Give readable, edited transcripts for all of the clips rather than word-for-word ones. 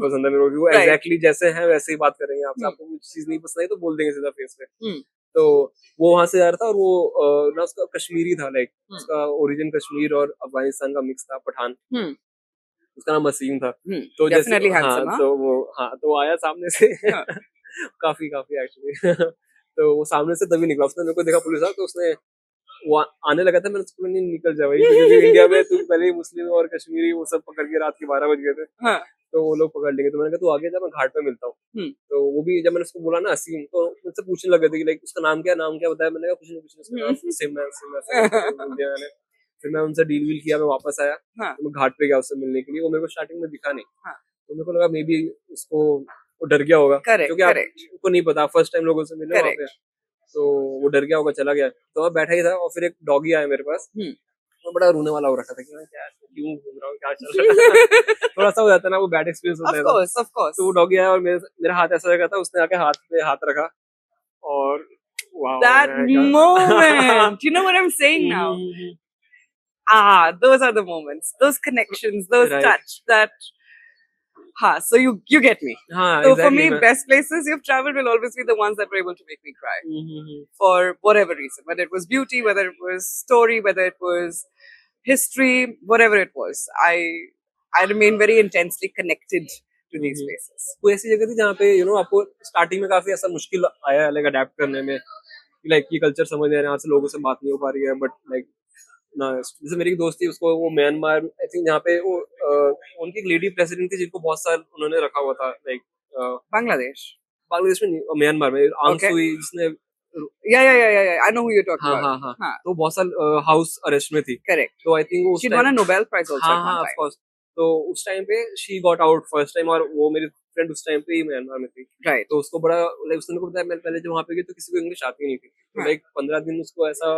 पसंद है मेरे को, वो एग्जैक्टली जैसे हैं वैसे ही बात करेंगे आपसे। आपको कुछ चीज नहीं पसंद आई तो बोल देंगे सीधा फेस पे। तो वो वहां से जा रहा था, और वो ना उसका कश्मीरी था, लाइक उसका ओरिजिन कश्मीर और अफगानिस्तान का मिक्स था, पठान। उसका नाम वसीम था। तो जैसे तो आया सामने से काफी एक्चुअली तो वो सामने से तभी निकला, उसने मेरे को देखा पुलिस वाला, तो उसने वो आने लगा था, मैंने उसको नहीं निकल जा भाई, क्योंकि इंडिया में तू पहले ही मुस्लिम और कश्मीरी वो सब पकड़ के रात के 12 बज गए थे। तो वो लोग पकड़ लेंगे, तो मैंने कहा तू आगे जा, मैं घाट पे मिलता हूँ। तो वो भी जब मैंने उसको बोला ना असीम, तो मुझसे पूछने लगे थे कि लाइक उसका नाम क्या बताया। मैंने कहा कुछ नहीं, सिम है। फिर मैं उनसे डील वील किया, मैं वापस आया। तो मैं घाट पे गया उससे मिलने के लिए, वो मेरे को स्टार्टिंग में दिखा नहीं। तो मेरे को लगा मे बी उसको वो डर गया होगा, क्योंकि आपको नहीं पता, फर्स्ट टाइम लोगों से मिले वहाँ पे, तो वो डर गया होगा, चला गया। तो मैं बैठा ही था, और फिर एक डॉगी आया मेरे पास। तो बड़ा रोने वाला हो रखा था कि मैं क्या क्यों घूम रहा हूँ, क्या चल रहा है। थोड़ा सा हो जाता है ना, वो बैड एक्सपीरियंस होता है। तो वो डॉगी आया और मेरा हाथ ऐसा लगा था, उसने आके हाथ पे हाथ रखा, और wow, that moment, you know what I'm saying now? Those are the moments, those connections, those touch, that. So you get me. So exactly, for me, best places you've traveled will always be the ones that were able to make me cry. For whatever reason, whether it was beauty, whether it was story, whether it was history, whatever it was, I remain very intensely connected to these places. कोई ऐसी जगह थी जहाँ पे आपको starting में काफी ऐसा मुश्किल आया लाइक अडेप्ट करने में, लाइक ये कल्चर समझ नहीं आ रहा है, यहाँ से लोगों से बात नहीं हो पा रही है, बट लाइक ना, जैसे मेरी एक दोस्त थी, उसको वो म्यांमार आई थिंक, जहाँ पे वो उनकी एक लेडी प्रेसिडेंट थी जिनको बहुत साल उन्होंने रखा हुआ था, लाइक बांग्लादेश में नहीं, म्यांमार में आंग सुई, जिसने I know who you're talking about. हाँ, तो बहुत साल हाउस अरेस्ट में थी। करेक्ट। तो आई थिंक वो she won a Nobel Prize also. हाँ, of course. तो उस टाइम पे she got out first time, और वो मेरी फ्रेंड उस टाइम पे ही म्यांमार में थी। राइट। तो उसको बड़ा लाइक, उसने को बताया, मैं पहले जब वहाँ पे गई तो किसी को इंग्लिश आती नहीं थी, तो लाइक 15 दिन उसको ऐसा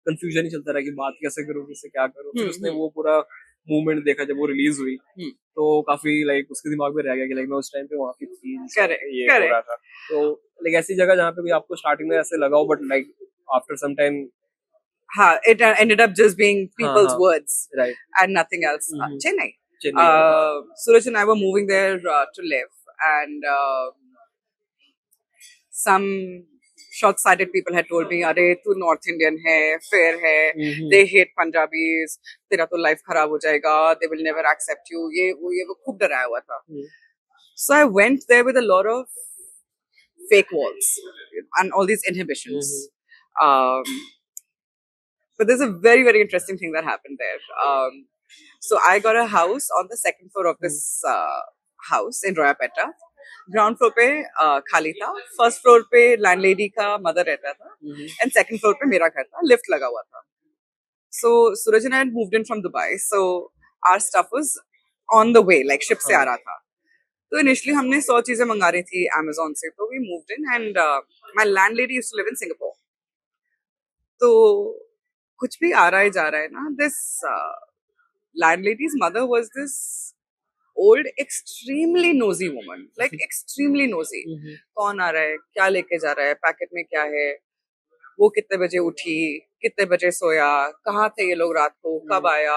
कंफ्यूजन ही चलता रहा कि बात कैसे करूँ, किससे क्या करूँ। फिर उसने वो पूरा मूवमेंट देखा जब वो रिलीज हुई, तो काफी लाइक उसके दिमाग में रह गया कि लाइक मैं उस टाइम पे वहाँ पे थी, ये हो रहा था। तो लाइक ऐसी जगह जहाँ पे भी आपको स्टार्टिंग में ऐसे लगा हो, but like after some time, it ended up just being people's words, right, and nothing else. Chennai. Suraj and I were moving there to live, and some short-sighted people had told me, "अरे तू North Indian है, fair है, they hate Punjabis, तेरा तो life खराब हो जाएगा, they will never accept you." ये वो खूब डराया हुआ था. So I went there with a lot of fake walls and all these inhibitions. But there's a very, very interesting thing that happened there. So I got a house on the second floor of this house in Royapettah. Ground floor पे खाली था, first floor पे landlady का mother रहता था, and second floor पे मेरा घर था, लिफ्ट लगा हुआ था. So Suraj and I had moved in from Dubai, so our stuff was on the way, like ship से आ रहा था. तो इनिशियली हमने 100 चीजें मंगा रही थी अमेज़न से, तो we moved in, and my landlady used to live in Singapore. तो कुछ भी आ रहा है जा रहा है ना, this landlady's mother was this old, extremely nosy woman, like extremely nosy. कौन आ रहा है, क्या लेके जा रहा है, पैकेट में क्या है, वो कितने बजे उठी, कितने बजे सोया, कहाँ थे ये लोग रात को, कब आया.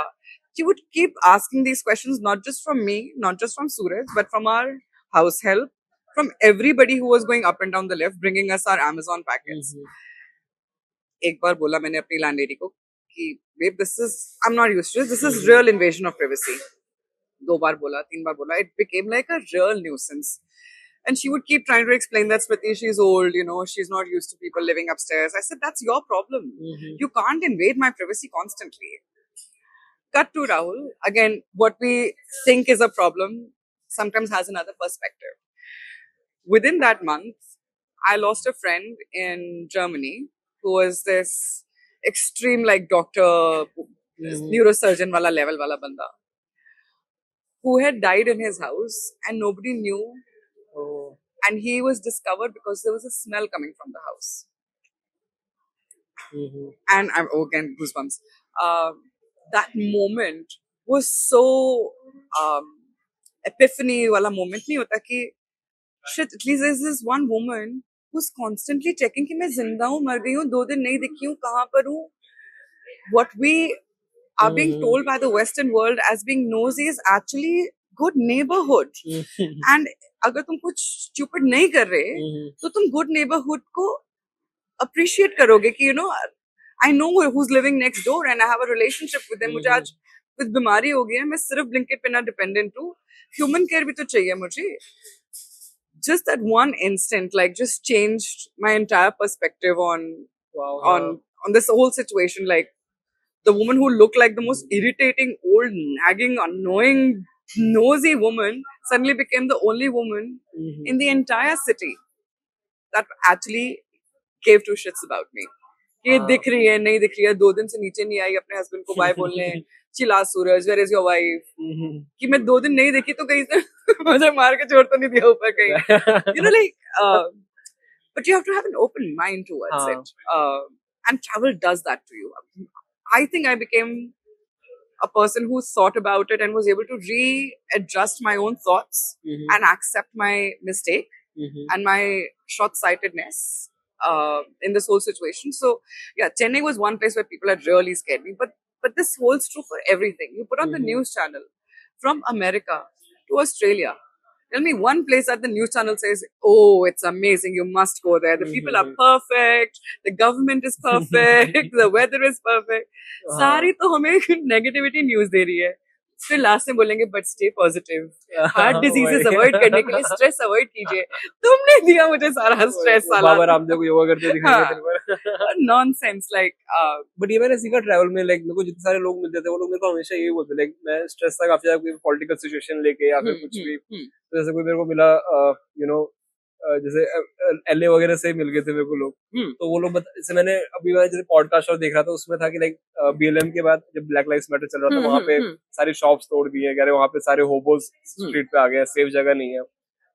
She would keep asking these questions, not just from me, not just from Suraj, but from our house help, from everybody who was going up and down the lift, bringing us our Amazon packets. एक बार बोला मैंने अपनी landlady को कि babe, this is, I'm not used to this. This is real invasion of privacy. 2 बार बोला, 3 बार बोला. It became like a real nuisance. And she would keep trying to explain that Smriti, she's old, she's not used to people living upstairs. I said, that's your problem. You can't invade my privacy constantly. Cut to Rahul. Again, what we think is a problem sometimes has another perspective. Within that month, I lost a friend in Germany who was this extreme, like, doctor, neurosurgeon wala level wala banda, who had died in his house and nobody knew. And he was discovered because there was a smell coming from the house. And I'm again goosebumps. That moment was so epiphany wala moment nahi hota ki shit, at least there's this one woman who's constantly checking कि मैं जिंदा हूँ, मर गई हूँ, 2 दिन नहीं दिखी हूँ, कहाँ पर हूँ. What we are being told by the Western world as being nosy is actually good neighborhood. And अगर तुम कुछ stupid नहीं कर रहे तो तुम good neighborhood को appreciate करोगे कि you know I know who's living next door and I have a relationship with them. मुझे आज कुछ बीमारी हो गई है, मैं सिर्फ Blinkit पे ना dependent हूँ, human care भी तो चाहिए मुझे. Just that one instant like just changed my entire perspective on on this whole situation. Like the woman who looked like the most irritating old nagging annoying nosy woman suddenly became the only woman in the entire city that actually gave two shits about me. ये दिख रही है नहीं दिख रही है, 2 दिन से नीचे नहीं आई अपने हस्बैंड को बाय बोलने, चिल्ला सूरज वेयर इज योर वाइफ, कि मैं 2 दिन नहीं देखी तो कहीं से मुझे मार के छोड़ तो नहीं दिया ऊपर कहीं, you know, like but you have to have an open mind towards it, and travel does that to you. I think I became a person who thought about it and was able to readjust my own thoughts and accept my mistake and my short-sightedness in this whole situation. So yeah, Chennai was one place where people had really scared me, but this holds true for everything. You put on the news channel from America to Australia, tell me one place that the news channel says, oh, it's amazing, you must go there, the people are perfect, the government is perfect, the weather is perfect. सारी तो हमें negativity news दे रही है, फिर last में बोलेंगे but stay positive, heart diseases avoid करने के लिए स्ट्रेस अवॉइड कीजिए. तुमने दिया मुझे सारा स्ट्रेस साला. बाबा रामदेव को योगा करते दिखाएंगे. Nonsense like. बट ये मैंने सीखा ट्रैवल में, लाइक मेरे को जितने सारे लोग मिलते थे वो लोग मेरे को हमेशा यही बोलते, लाइक मैं स्ट्रेस था काफी ज्यादा कोई पॉलिटिकल सिचुएशन लेके या फिर कुछ भी, तो जैसे कोई मेरे को मिला यू नो जैसे एलए वगैरह से मिल गए थे मेरे को लोग, तो वो लोग जैसे मैंने अभी मैं जैसे पॉडकास्ट और देख रहा था उसमें था कि लाइक बीएलएम के बाद जब ब्लैक लाइव्स मैटर चल रहा था वहां पे सारी शॉप्स तोड़ दी है, कह रहे वहां पे सारे होबोस स्ट्रीट पे आ गए, सेफ जगह नहीं है.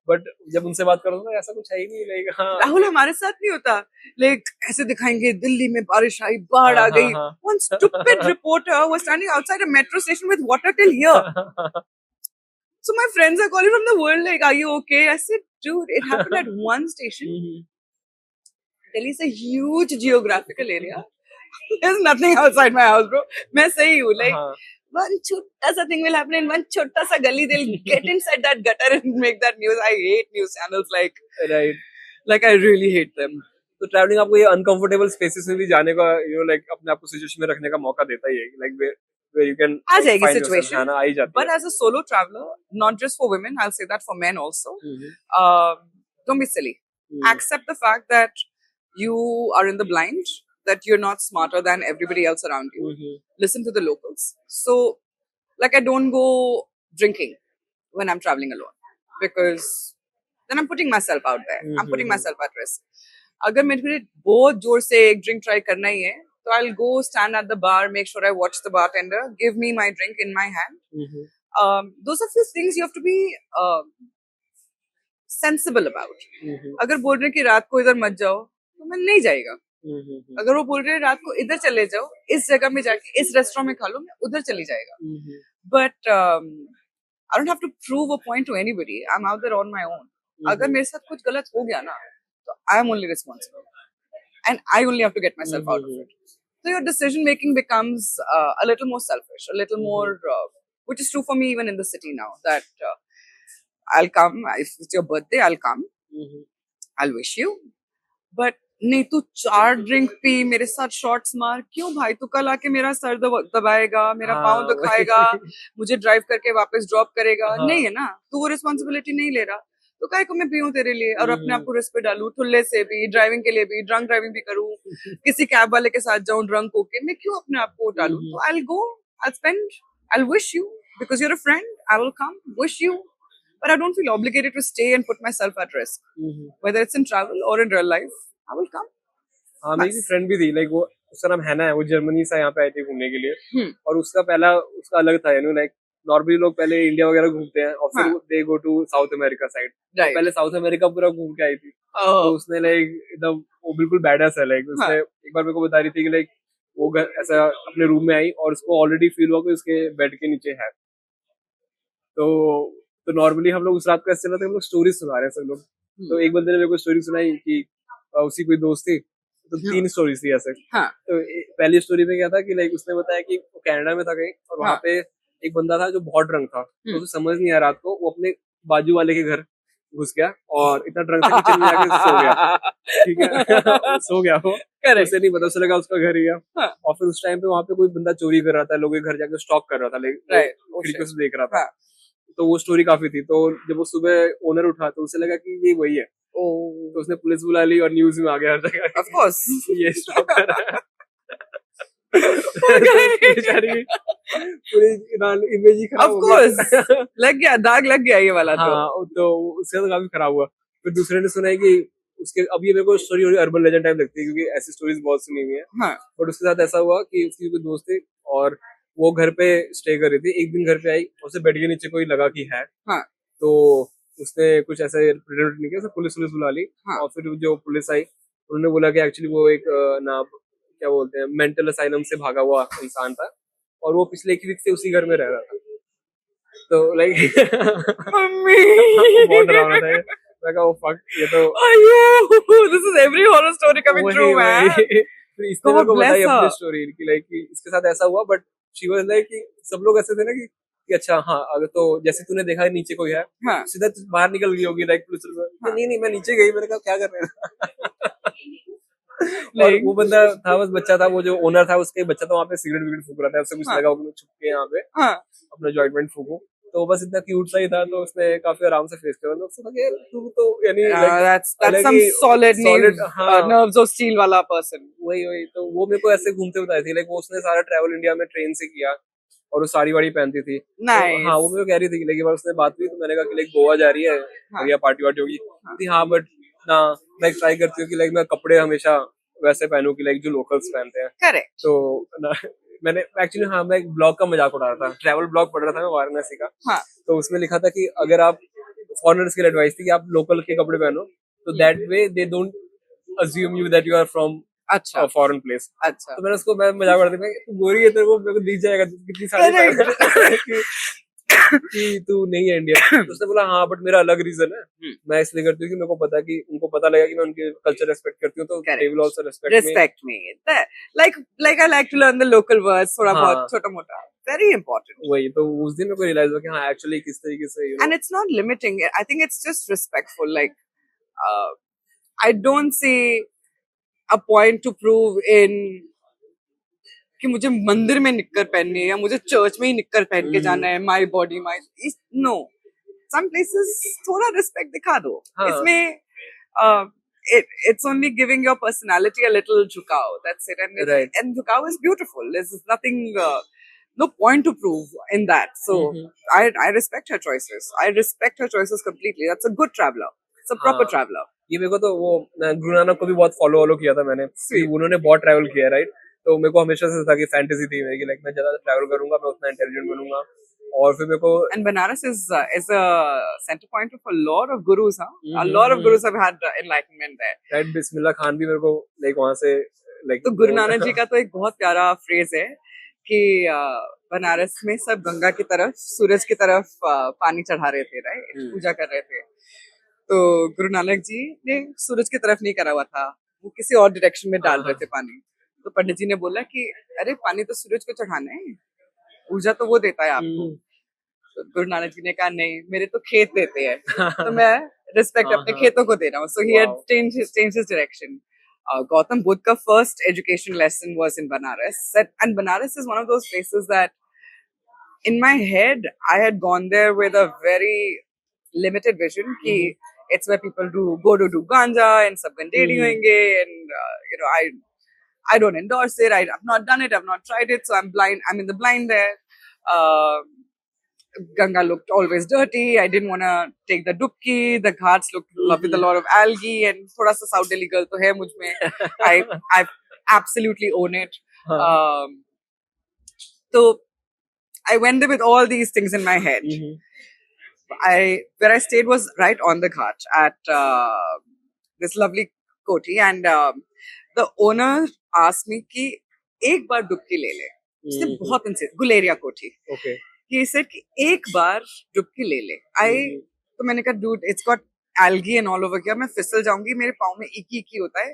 बट जब उनसे बात करो तो ऐसा कुछ है ही नहीं. लाइक हाँ राहुल हमारे साथ नहीं होता, लाइक ऐसे दिखाएंगे दिल्ली में बारिश आई, बाढ़ आ गई. One stupid reporter was standing outside a metro station with water till here. So my friends are calling from the world like, are you okay? I said, dude, it happened at one station. Delhi is a huge geographical area. There's nothing outside my house, bro. मैं सही हूँ, like one छोटा सा thing will happen in one छोटा सा गली. They'll get inside that gutter and make that news. I hate news channels, like right, like I really hate them. तो travelling आपको ये अनकंफर्टेबल स्पेसेस में भी जाने का, यू नो, लाइक अपने आप को सिचुएशन में रखने का मौका देता ही है, लाइक where you can आ जाएगी situation. हाँ ना, आ ही जाती है. But as a solo traveler, not just for women, I'll say that for men also, don't be silly. Accept the fact that you are in the blind, that you're not smarter than everybody else around you. Listen to the locals. So, like, I don't go drinking when I'm traveling alone because then I'm putting myself out there. I'm putting myself at risk. अगर मेरे बहुत जोर से एक drink try करना ही है तो I'll go stand at the bar, make sure I watch the bartender, give me my drink in my hand. Those are few things you have to be sensible about. अगर बोल रहे कि रात को इधर मत जाओ तो मैं नहीं जाएगा. अगर वो बोल रहे रात को इधर चले जाओ, इस जगह में जाके इस रेस्टोरेंट में खा लो, मैं उधर चली जाएगा. But I don't have to prove a point to anybody. I'm out there on my own. अगर मेरे साथ कुछ गलत हो गया ना तो I am only responsible and I only have to get myself out of it. So your decision making becomes a little more selfish, a little more, which is true for me even in the city now. That I'll come if it's your birthday, I'll come, I'll wish you. But नहीं तू 4 drink P, मेरे साथ shots मार, क्यों भाई? तू कल आके मेरा सर दबाएगा, मेरा पाँव दुखाएगा, मुझे ड्राइव करके वापस ड्रॉप करेगा. नहीं है ना, तू वो रिस्पॉन्सिबिलिटी नहीं ले रहा तो काय को मैं पीऊं तेरे लिए और अपने आप को रिस्क पे डालूं, ठुल्ले से भी, ड्राइविंग के लिए भी, ड्रंक ड्राइविंग भी करूं, किसी कैब वाले के साथ जाऊं ड्रंक होके, मैं क्यों अपने आप को डालूं? तो I'll go, I'll spend, I'll wish you because you're a friend. I will come, wish you, but I don't feel obligated to stay and put myself at risk. Whether it's in travel or in real life, I will come. हाँ, मेरी friend भी थी, like वो उसका नाम हैना है, वो जर्मनी से यहाँ पे आई थी घूमने के लिए, और उसका अलग था, यू नो, लाइक नॉर्मली लोग पहले इंडिया वगैरह घूमते हैं और फिर they go to South America side. पहले साउथ अमेरिका पूरा घूम के आई थी. तो उसने लाइक एकदम वो बिल्कुल बैडअस है, लाइक उसने एक बार मेरे को बता रही थी कि लाइक वो ऐसा अपने रूम में आई और उसको ऑलरेडी फील हुआ कि उसके बेड के नीचे है. तो नॉर्मली हम लोग उस रात को ऐसे चल रहा था, हम लोग स्टोरी सुना रहे हैं सब लोग. तो एक बंदे ने मेरे को स्टोरी सुनाई कि उसकी कोई दोस्त थी, तो 3 स्टोरीज थी ऐसे. तो पहली स्टोरी में क्या था कि लाइक उसने बताया कि वो कनाडा में था कहीं और वहाँ पे एक बंदा था जो बहुत ड्रंक था, तो उसे समझ नहीं आया, रात को वो अपने बाजू वाले के घर घुस गया और इतना ड्रंक था किचन में जाके सो गया, ठीक है। सो गया वो, करेक्ट। उसे नहीं पता, उसे लगा उसका घर ही है। हाँ। और फिर उस टाइम पे वहां पे कोई बंदा चोरी कर रहा था, लोगों के घर जाके स्टॉक कर रहा था, Right. खिड़कियों से देख रहा था। हाँ। तो वो स्टोरी काफी थी। तो जब वो सुबह ओनर उठा तो उसे लगा कि ये वही है, Oh, तो उसने पुलिस बुला ली और न्यूज में आ गया हर जगह of course. ये स्टॉक कर रहा है। Okay. बेचारी पूरी इमेज ही खराब Of हो course. गया। लग गया, दाग लग गया ये वाला तो। हाँ, तो उसका तो काफी खराब हुआ। फिर दूसरे ने सुना है कि उसके, अब ये मेरे को स्टोरी अर्बन लेजेंड टाइप लगती है क्योंकि ऐसी स्टोरीज बहुत सुनी हुई है। हाँ। बट उसके साथ ऐसा हुआ कि उसकी कोई दोस्त थी और वो घर पे स्टे कर रही थी। एक दिन घर पे आई, उसे बेड के नीचे कोई लगा कि है। हाँ। तो उसने कुछ ऐसे प्रिटेंड नहीं किया, उसे पुलिस बुला ली। हाँ। और फिर जो पुलिस आई उन्होंने बोला कि एक्चुअली वो एक ना क्या बोलते हैं मेंटल असाइलम से भागा हुआ इंसान था और वो पिछले एक वीक से उसी घर में रह रहा था। तो लाइक मम्मी बहुत डरावना था ये। मैं कहा, "Oh, fuck, ये तो अयो, this is every horror story coming वही true, man. फिर इसने मेरे को God बताई bless अपनी her. स्टोरी कि लाइक इसके साथ ऐसा हुआ। बट शी वाज लाइक कि सब लोग ऐसे थे ना कि अच्छा हाँ, अगर तो जैसे तूने देखा है नीचे कोई है, हाँ। सीधा तू बाहर निकल गई होगी लाइक पुलिस हाँ। नहीं मैं नीचे गई, मैंने कहा क्या कर रहे हैं। और Like- वो बंदा था, बस बच्चा था, वो जो ओनर था उसका बच्चा था, वहाँ पे सिगरेट विगरेट फूक रहा था। उससे कुछ हाँ। लगा वो छुप के यहाँ पे हाँ। अपना जॉइंट फूकू। तो बस इतना क्यूट सा ही था, तो उसने काफी आराम से फेस किया। मतलब उसने कहा, तू तो यानी That's some हालांकि solid solid, हाँ। nerves of steel वाला person. वही तो वो मेरे को ऐसे घूमते बताई थी। लाइक वो उसने सारा ट्रैवल इंडिया में ट्रेन से किया और वो साड़ी वाड़ी पहनती थी। तो Nice. हाँ, वो मेरे को कह रही थी कि एक बार उसने बात हुई तो मैंने कहा कि लाइक गोवा जा रही है, बढ़िया पार्टी वार्टी होगी। हाँ, बट ना मैं ट्राई करती हूँ कि लाइक मैं कपड़े हमेशा वैसे पहनूं कि लाइक जो लोकल्स पहनते हैं। Correct. तो ना मैंने एक्चुअली, हाँ, मैं एक ब्लॉग का मजाक उड़ा रहा था, ट्रैवल ब्लॉग पढ़ रहा था मैं वाराणसी का। हाँ। तो उसमें लिखा था कि अगर आप फॉरेनर्स के लिए एडवाइस थी कि आप लोकल के कपड़े पहनो, तो that way they don't assume you that you are from अच्छा। Foreign place. अच्छा। तो मैंने उसको मैं मजाक उड़ा था, तू गोरी है, तेरे को मेरे को दिख जाएगा कितनी सारी Correct. कि तू नहीं है इंडियन। तो उसने बोला हाँ, बट मेरा अलग रीजन है, मैं इसलिए करती हूँ कि मेरे को पता कि उनको पता लगा कि मैं उनके कल्चर रेस्पेक्ट करती हूँ, तो Correct. they will also respect me। Respect me. Like I like to learn the local words, थोड़ा हाँ। बहुत छोटा मोटा. Very important. वही तो उस दिन मेरे को रियलाइज हुआ कि हाँ एक्चुअली किस तरीके से And it's not limiting. I think it's just respectful. Like, I don't see a point to prove in कि मुझे मंदिर में निक्कर पहननी है या मुझे चर्च में ही निक्कर पहन के जाना है, my body my no. Some places थोड़ा रिस्पेक्ट दिखा दो। हाँ। इसमें it's only giving your personality a little झुकाव, that's it. And झुकाव is beautiful. There's nothing, no point to prove in that. So I respect her choices. I respect her choices completely. That's a good traveler. It's a proper traveler. ये मेरे को तो वो गुरु नानक को भी बहुत follow किया था मैंने, उन्होंने बहुत ट्रैवल किया, राइट। तो मेरे को हमेशा से था कि फैंटेसी थी मेरी कि लाइक मैं ज्यादा ट्रैवल करूंगा, मैं उतना इंटेलिजेंट बनूंगा। और फिर मेरे को And Banaras is a center point of a lot of gurus, huh? A lot of gurus have had enlightenment there. Right, Bismillah Khan भी मेरे को लाइक वहां से लाइक। तो गुरु नानक जी का तो एक बहुत प्यारा फ्रेज है कि बनारस में सब गंगा की तरफ, सूरज की तरफ पानी चढ़ा रहे थे, राइट, पूजा कर रहे थे। तो गुरु नानक जी ने सूरज की तरफ नहीं करा हुआ था, वो किसी और डायरेक्शन में डाल रहे थे पानी। तो पंडित जी ने बोला कि अरे पानी तो सूरज को चढ़ाना है, पूजा तो वो देता है आपको। तो गुरु नानक जी ने कहा नहीं, मेरे तो खेत देते हैं, तो मैं रिस्पेक्ट अपने खेतों को दे रहा हूँ। So he had changed his direction. Gautam Buddha का first education lesson was in Banaras, and Banaras is one of those places that in my head I had gone there with a very limited vision कि it's where people go to do ganja and सब गंजेड़ी होंगे, and I don't endorse it. I've not done it. I've not tried it. So I'm blind. I'm in the blind there. Ganga looked always dirty. I didn't want to take the dubki. The ghats looked with a lot of algae, and thoda sa South Delhi girl to hai mujh mein. I absolutely own it. So I went there with all these things in my head. Where I stayed was right on the ghat at this lovely koti, and the owner asked me कि एक बार डुबकी ले ले। उसने बहुत insist, Guleria कोठी। Okay. He said कि एक बार डुबकी ले ले। तो मैंने कहा dude, it's got algae and all over here, मैं फिसल जाऊंगी, मेरे पाँव में इकी होता है,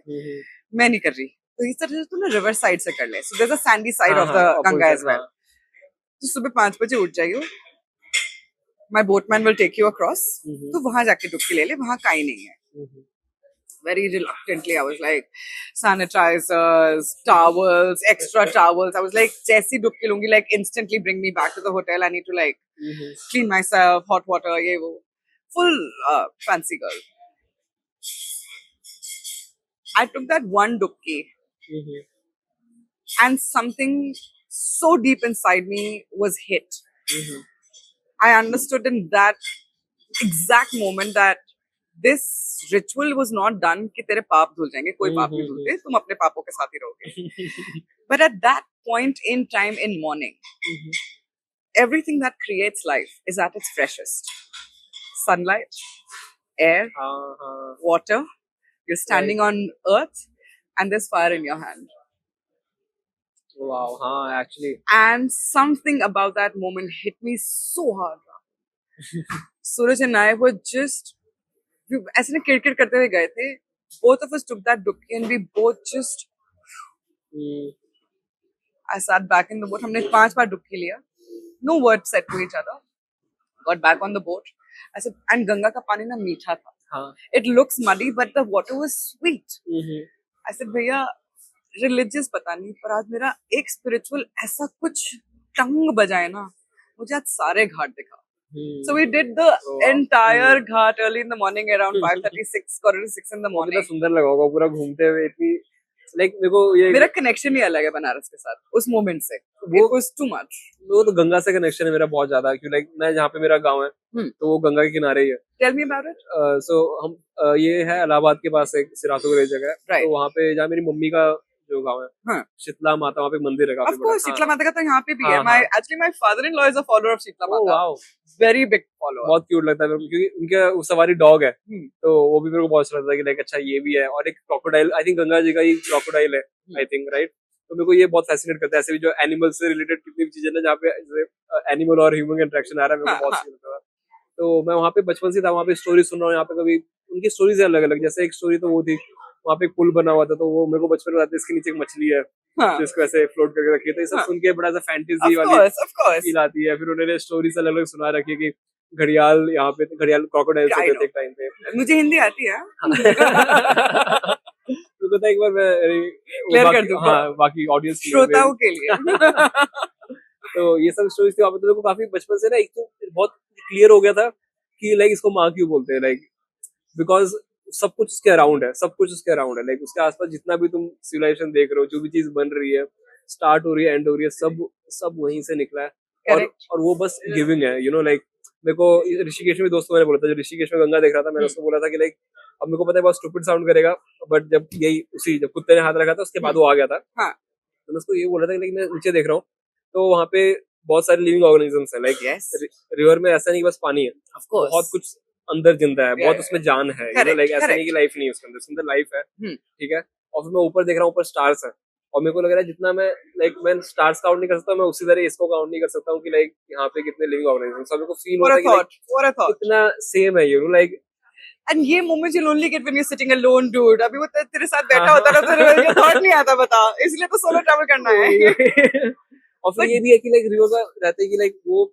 मैं नहीं कर रही। तो he said तू ना रिवर साइड से कर ले। So there's a sandy side of the Ganga as well. तो सुबह 5 बजे उठ जाइयो, my boatman will take you across, तो वहां जाके डुबकी ले ले, वहां काई नहीं है. Very reluctantly, I was like, sanitizers, towels, extra towels. I was like, जैसी डुबकी लूंगी, like instantly bring me back to the hotel. I need to like clean myself, hot water, ये वो, full fancy girl. I took that one dubki, and something so deep inside me was hit. I understood in that exact moment that this ritual was not done कि तेरे पाप धुल जाएंगे, कोई पाप नहीं धुलते, तुम अपने पापों के साथ ही रहोगे. But at that point in time in morning, everything that creates life is at its freshest. Sunlight, air, water. You're standing on earth, and there's fire in your hand. Wow, actually. And something about that moment hit me so hard. Suraj and I were just, ऐसे ना किरकिर करते हुए गए थे. Both of us took that dubki and we both just. I sat back in the boat. हमने 5 बार डुबकी लिया. No words said to each other. Got back on the boat. I said, and Ganga का पानी ना मीठा था. It looks muddy, but the water was sweet. I said, भैया, religious पता नहीं, पर आज मेरा एक spiritual ऐसा कुछ टंग बजाए ना, मुझे आज सारे घाट दिखा. So we did the entire Ghat early in the morning around 5:36, quarter to 6 in the morning. कितना सुंदर लगा होगा पूरा घूमते हुए. इतनी लाइक मेरे को ये मेरा कनेक्शन ही अलग है बनारस के साथ उस मोमेंट से. It was too much. वो तो गंगा से कनेक्शन है मेरा बहुत ज्यादा, क्योंकि लाइक मैं जहाँ पे मेरा गांव है तो वो गंगा के किनारे ही है. Tell me about it. So हम ये है इलाहाबाद के पास एक सिराथू की जगह है. तो वहाँ पे जहाँ मेरी मम्मी का जो गांव है, शीतला माता, वहाँ पे मंदिर है काफी बड़ा. Of course, शीतला माता का तो यहाँ पे भी है. Actually my father-in-law is a follower of Sheetla माता. Oh wow. Very big follower. बहुत क्यूट लगता है मेरे को, क्योंकि उनका वो सवारी डॉग है. तो वो भी मेरे को बहुत अच्छा लगता है कि लाइक अच्छा ये भी है. और एक crocodile, I think Ganga ji का ही क्रोकोडाइल है, आई थिंक, राइट. तो मेरे को ये बहुत फैसिनेट करता है. ऐसे भी जो एनिमल से रिलेटेड कितनी भी चीजें ना जहाँ पे एनिमल और ह्यूमन इंटरेक्शन आ रहा है, मेरे को बहुत अच्छा लगता है. तो मैं वहाँ पे बचपन से था, वहाँ पे स्टोरी सुन रहा हूँ. यहाँ पे कभी उनकी स्टोरीज अलग अलग, जैसे एक स्टोरी तो वो थी, वहाँ पे एक पुल बना हुआ था, तो वो मेरे को बचपन में बताते इसके नीचे एक मछली है जिसको ऐसे फ्लोट करके रखी है. तो ये सब सुन के बड़ा सा फैंटेसी वाली फील आती है. फिर उन्होंने स्टोरीज अलग अलग सुना रखी है कि घड़ियाल यहाँ पे, घड़ियाल क्रोकोडाइल से थे एक टाइम पे. मुझे हिंदी आती है. तो पता है, एक बार मैं क्लियर कर दूं. हाँ, बाकी ऑडियंस श्रोताओं के लिए. तो ये सब स्टोरीज थी वहाँ पे. तो मेरे को काफी बचपन से ना एक तो बहुत क्लियर हो गया था कि लाइक इसको माँ क्यों बोलते हैं. लाइक बिकॉज सब कुछ उसके अराउंड है, सब कुछ उसके अराउंड है. लाइक उसके आसपास जितना भी तुम सिविलाइजेशन देख रहे हो, जो भी चीज बन रही है, स्टार्ट हो रही है, एंड हो रही है, सब वहीं से निकला है. और वो बस गिविंग है, यू नो. लाइक मेरे को ऋषिकेश में दोस्तों ने बोला था, जब ऋषिकेश में गंगा देख रहा था, मैंने उसको बोला था कि लाइक अब मेरे को पता है बहुत स्टूपिड साउंड करेगा, बट जब जब कुत्ते ने हाथ रखा था उसके बाद वो आ गया था. तो मैं उसको ये बोला था कि मैं नीचे देख रहा हूँ तो वहाँ पे बहुत सारे लिविंग ऑर्गेनिजम्स हैं. लाइक रिवर में ऐसा नहीं कि बस पानी है, बहुत कुछ अंदर जिंदा है, बहुत उसमें जान है. लाइक ऐसा नहीं कि लाइफ नहीं है उसके अंदर लाइफ है. ठीक है. और फिर मैं ऊपर देख रहा हूँ, ऊपर स्टार्स है, और मेरे को लग रहा है जितना मैं स्टार्स काउंट नहीं कर सकता, मैं उसी तरह इसको काउंट नहीं कर सकता हूँ कि लाइक यहाँ पे कितने लिविंग ऑर्गेनिजम्स. मेरे को फील होता है कि कितना सेम है, यू नो. लाइक एंड ये moment you only get when you sitting alone dude. अभी वो तेरे साथ बैठा होता है तो तेरे को थॉट नहीं आता, बता, इसलिए तो सोलो ट्रैवल करना है. और फिर ये भी है कि लाइक रिवर का रहता है कि लाइक वो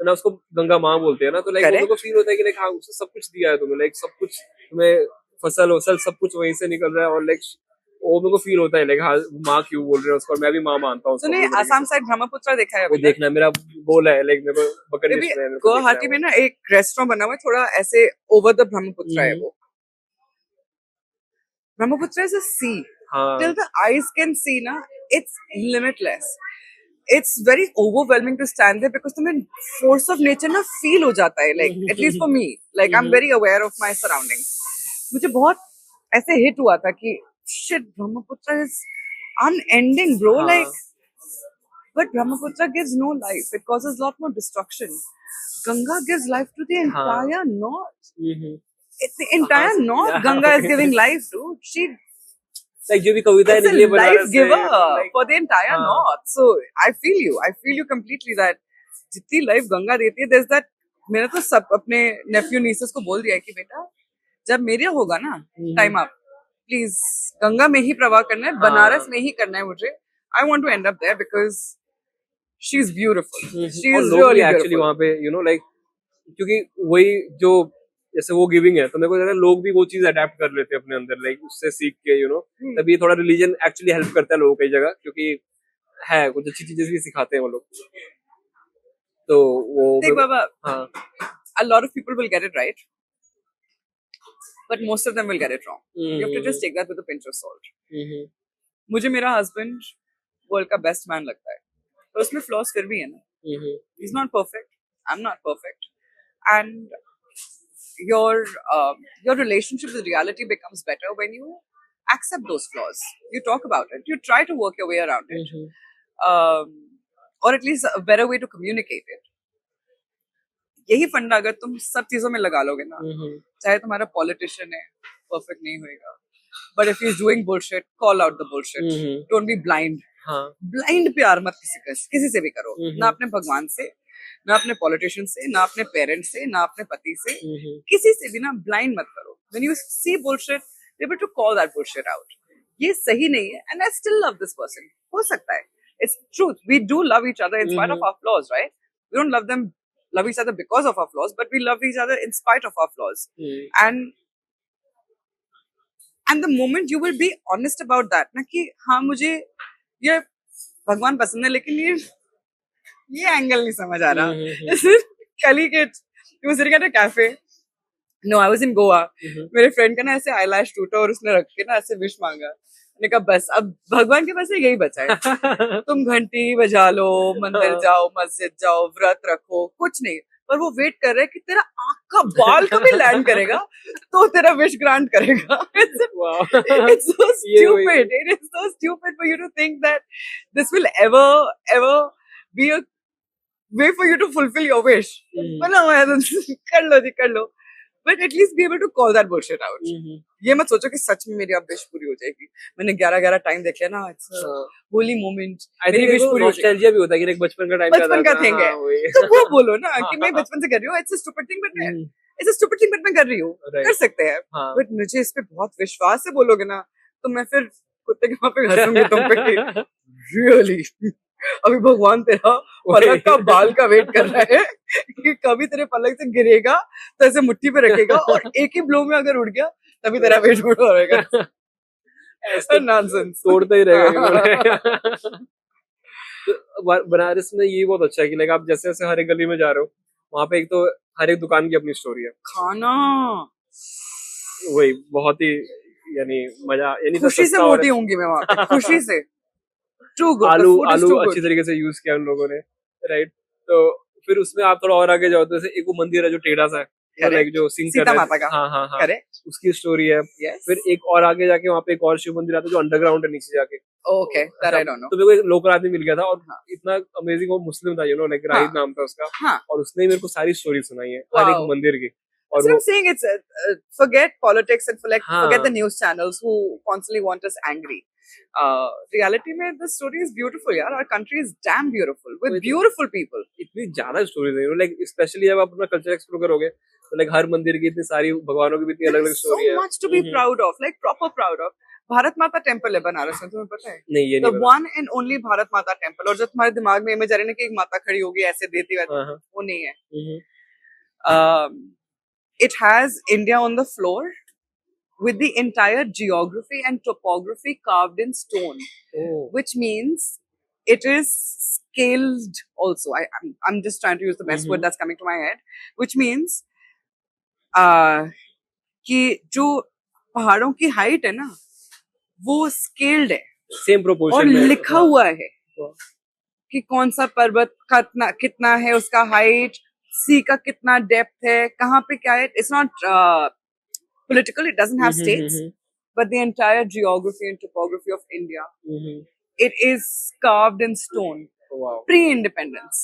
ना, उसको गंगा माँ बोलते हैं ना, तो लाइक उनको को फील होता है कि लाइक हाँ उसने सब कुछ दिया है तुम्हें, लाइक सब कुछ तुम्हें, फसल वसल सब कुछ वहीं से निकल रहा है. और लाइक वो मेरे को फील होता है लाइक हाँ माँ क्यों बोल रहे हैं उसको, और मैं भी माँ मानता हूँ. तूने आसाम साइड ब्रह्मपुत्र देखा है? वो देखना मेरा गोल है. लाइक मेरे को बकरी लिस्ट में गुवाहाटी में ना एक रेस्टोरेंट बना हुआ है थोड़ा ऐसे ओवर द ब्रह्मपुत्र है. वो Brahmaputra is a sea. Till the eyes can see na, it's limitless. It's very overwhelming to stand there because तुम्हें force of nature ना feel हो जाता है. Like at least for me, like I'm very aware of my surroundings. मुझे बहुत ऐसे hit हुआ था कि shit, Brahmaputra is unending, bro. Like, but Brahmaputra gives no life. It causes a lot more destruction. Ganga gives life to the entire north. It's the entire north. Ganga is giving life, dude. She. Like जो भी कविता है निकली बनारस से, like for the entire north. So I feel you completely that जितनी life Ganga देती है, there's that. मैंने तो सब अपने nephew nieces को बोल दिया है कि बेटा जब मेरा होगा ना टाइम अप, प्लीज गंगा में ही प्रवाह करना है, बनारस में ही करना है मुझे. I want to end up there because she's beautiful. She और is लोग भी really एक्चुअली beautiful. वहाँ पे लाइक क्योंकि वही जो जैसे वो गिविंग है तो मेरे को लग रहा है लोग भी वो चीज अडेप्ट कर लेते हैं अपने अंदर लाइक उससे सीख के तभी थोड़ा रिलीजन एक्चुअली हेल्प करता है लोगों कई जगह क्योंकि है कुछ अच्छी चीजें भी सिखाते हैं वो लोग तो वो Think, Baba, हाँ a lot of people will get it right, but most of them will get it wrong. You have to just take that with a pinch of salt. मुझे मेरा हस्बैंड वर्ल्ड का best man लगता है पर उसमें flaws फिर भी है ना. He's not perfect. I'm not perfect. And your relationship with reality becomes better when you accept those flaws. You talk about it. You try to work your way around it. Or at least a better way to communicate it. यही फंडा अगर तुम सब चीजों में लगा लोगे ना, चाहे तुम्हारा पॉलिटिशियन है परफेक्ट नहीं होएगा, but if he is doing bullshit call out the bullshit. Don't be blind. Blind प्यार मत किसी से भी करो. ना अपने भगवान से, ना अपने पॉलिटिशियन से, ना अपने पेरेंट्स से, ना अपने पति से, किसी से भी ना ब्लाइंड मत करो. When you see bullshit be able to call that bullshit out. ये सही नहीं है and I still love this person. हो सकता है. It's truth. We do love each other in spite of our flaws, right? We don't love each other because of our flaws, but we love each other in spite of our flaws. And the moment you will be honest about that, ना कि हाँ मुझे ये भगवान पसंद है लेकिन ये एंगल नहीं समझ आ रहा. कल ही के he was sitting at a cafe. No, I was in Goa. मेरे फ्रेंड का ना ऐसे eyelash टूटा और उसने रख के ना ऐसे विश मांगा. मैंने कहा बस अब भगवान के पास यही बचा है. तुम घंटी बजा लो, मंदिर जाओ, मस्जिद जाओ, व्रत रखो, कुछ नहीं. पर वो वेट कर रहे हैं कि तेरा आँख का बाल कभी लैंड करेगा तो तेरा विश ग्रांट करेगा. It's so stupid. It is so stupid for you to think that this will ever be a way for you to fulfill your wish. But no, कर लो. But at least be able to call that bullshit out. ये मत सोचो कि सच में मेरी अब wish पूरी हो जाएगी. मैंने 11 टाइम देख लिया ना. It's a holy moment. मेरी विश पूरी हो जाएगी. नॉस्टैल्जिया भी होता है कि एक बचपन का टाइम बचपन का थिंग है. तो वो बोलो ना कि मैं बचपन से कर रही हूँ. It's a stupid thing but मैं कर रही हूँ. कर सकते हैं. But मुझे इस पे बहुत विश्वास से बोलोगे ना तो मैं फिर कुत्ते के वहाँ पे हंसूंगी तुम पे. Really. अभी भगवान तेरा पलक का बाल का वेट कर रहा है कि कभी तेरे पलक से गिरेगा तो ऐसे मुट्ठी पे रखेगा और एक ही ब्लो में अगर उड़ गया तभी तेरा वेट पूरा होएगा. नॉनसेंस. तोड़ता ही रहेगा. बनारस में ये बहुत अच्छा है कि लाइक आप जैसे जैसे हर एक गली में जा रहे हो वहाँ पे एक तो हर एक दुकान की अपनी स्टोरी है. खाना वही बहुत ही यानी मजा यानी खुशी से मोटी होंगी मैं वहाँ पे. खुशी से. आलू अच्छी तरीके से यूज किया उन लोगों ने. राइट. तो फिर उसमें आप थोड़ा और आगे जाओ तो जैसे एक वो मंदिर है जो टेढ़ा सा है लाइक जो सिंह सीता माता का. हाँ उसकी स्टोरी है. फिर एक और आगे जाके वहाँ पे एक और शिव मंदिर आता है जो अंडरग्राउंड है नीचे जाके. Okay that I don't know. तो मेरे को एक लोकल आदमी मिल गया था और इतना अमेजिंग वो मुस्लिम था लाइक राहिद नाम था उसका. और उसने मेरे को सारी स्टोरी सुनाई है हर एक मंदिर की. That's what I'm saying. It's forget politics and forget the news channels who constantly want us angry. Reality में the story is beautiful यार. Our country is damn beautiful with beautiful people. इतनी ज्यादा stories है like specially जब आप अपना culture explore करोगे तो लाइक हर मंदिर की इतनी सारी भगवानों की भी इतनी अलग अलग स्टोरी है. So much to be proud of, like proper proud of. Bharat माता टेम्पल है बनारस में, तुम्हें पता है? नहीं ये नहीं. The one and only Bharat माता टेम्पल. और जो तुम्हारे दिमाग में इमेज आ रही है ना कि एक माता खड़ी होगी ऐसे देती वैसे, वो नहीं है. It has India on the floor with the entire geography and topography carved in stone, which means it is scaled also. I'm just trying to use the best word that's coming to my head, which means कि जो पहाड़ों की height है ना वो scaled है. Same proportion और लिखा हुआ है कि कौन सा पर्वत का कितना है उसका हाइट, सी का कितना डेप्थ है, कहाँ पे क्या है. It's not political, it doesn't have states, but the entire geography and topography of India, it is carved in stone. Wow. Pre-independence.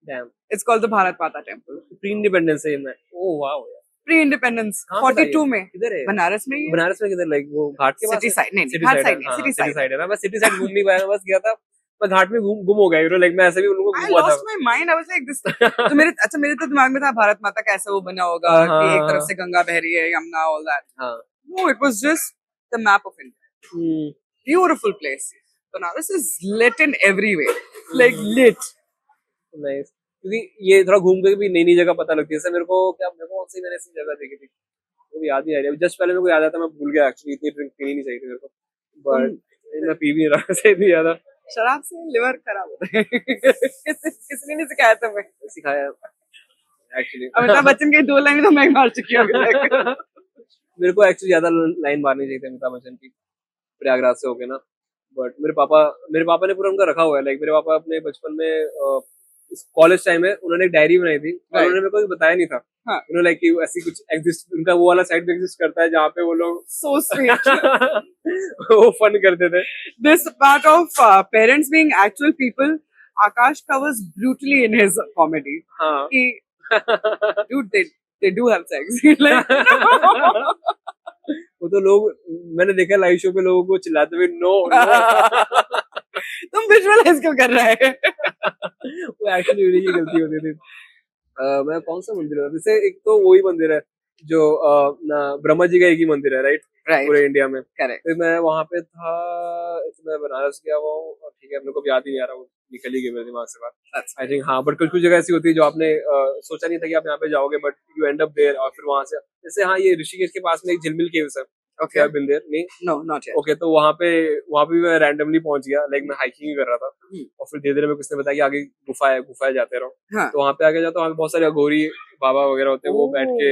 Damn. It's called the Bharat Mata Temple. Pre-independence है मैं. Oh wow. Pre-independence 42 में. किधर है? बनारस में ही. बनारस में किधर like वो घाट के पास? सिटी साइड नहीं, घाट साइड नहीं, सिटी साइड है ना. बस सिटी साइड घूम नहीं पाया, बस गया था मैं घाट में गुम हो गया लाइक मैं ऐसे भी उन लोगों को I lost my mind. I was like this. तो मेरे तो दिमाग में था भारत माता का ऐसा वो बना होगा कि एक तरफ से गंगा बह रही है, Yamuna, all that. No, it was just the map of India. Beautiful place. Banaras is lit in every way. like lit. Nice, क्योंकि ये थोड़ा घूम के भी नई नई जगह पता लगती है। जैसे मेरे को कौन सी मैंने ऐसी जगह देखी थी, वो भी याद नहीं आ रही। जस्ट पहले मेरे को याद आता, मैं भूल गया एक्चुअली, इतनी ड्रिंक पीनी नहीं चाहिए थी मेरे को, बट मैं पी भी नहीं रहा से इतनी ज्यादा। शराब से लिवर खराब होता है। किसने नहीं सिखाया तुम्हें? सिखाया एक्चुअली। अमिताभ बच्चन की 2 लाइन तो मैं मार चुकी हूँ अभी तक। मेरे को एक्चुअली ज्यादा लाइन मारनी चाहिए थी अमिताभ बच्चन की, प्रयागराज से होके ना। बट मेरे पापा ने पूरा उनका रखा हुआ है। लाइक मेरे पापा अपने बचपन में कॉलेज टाइम में उन्होंने एक डायरी बनाई थी, और उन्होंने मेरे को बताया नहीं था। हाँ। उन्होंने लाइक ऐसी कुछ एग्जिस्ट, उनका वो वाला साइड भी एग्जिस्ट करता है जहाँ पे वो लोग So sweet. वो फन करते थे। This part of parents being actual people, Akash covers brutally in his comedy. हाँ। He, dude, they do have sex. Like, no. वो तो लोग, मैंने देखा लाइव शो पे लोगों को चिल्लाते हुए नो नो। तुम विजुअलाइज क्यों कर रहे हैं? वो एक्चुअली उन्हीं की गलती होती थी। मैं कौन सा मंदिर है, जैसे एक तो वही मंदिर है जो ब्रह्मा जी का एक ही मंदिर है, राइट? पूरे इंडिया में। करेक्ट। तो मैं वहां पे था, मैं बनारस गया हुआ हूँ, और ठीक है, मेरे को भी याद ही नहीं आ रहा, वो निकल ही गया मेरे दिमाग से बात। आई थिंक हाँ, बट कुछ कुछ जगह ऐसी होती है जो आपने सोचा नहीं था कि आप यहाँ पे जाओगे, but you end up there, और फिर वहां से जैसे हाँ, ये ऋषिकेश के पास में एक झिलमिल केव्स है। Okay. बिन देयर नहीं? No, not yet. ओके, तो वहां पे भी मैं रैंडमली पहुंच गया। लाइक मैं हाइकिंग ही कर रहा था, और फिर धीरे धीरे में किसने बताया कि आगे गुफा है जाते रहो। हाँ. तो वहां पे आगे जाता, वहां पे बहुत सारे अघोरी बाबा वगैरह होते हैं, वो बैठ के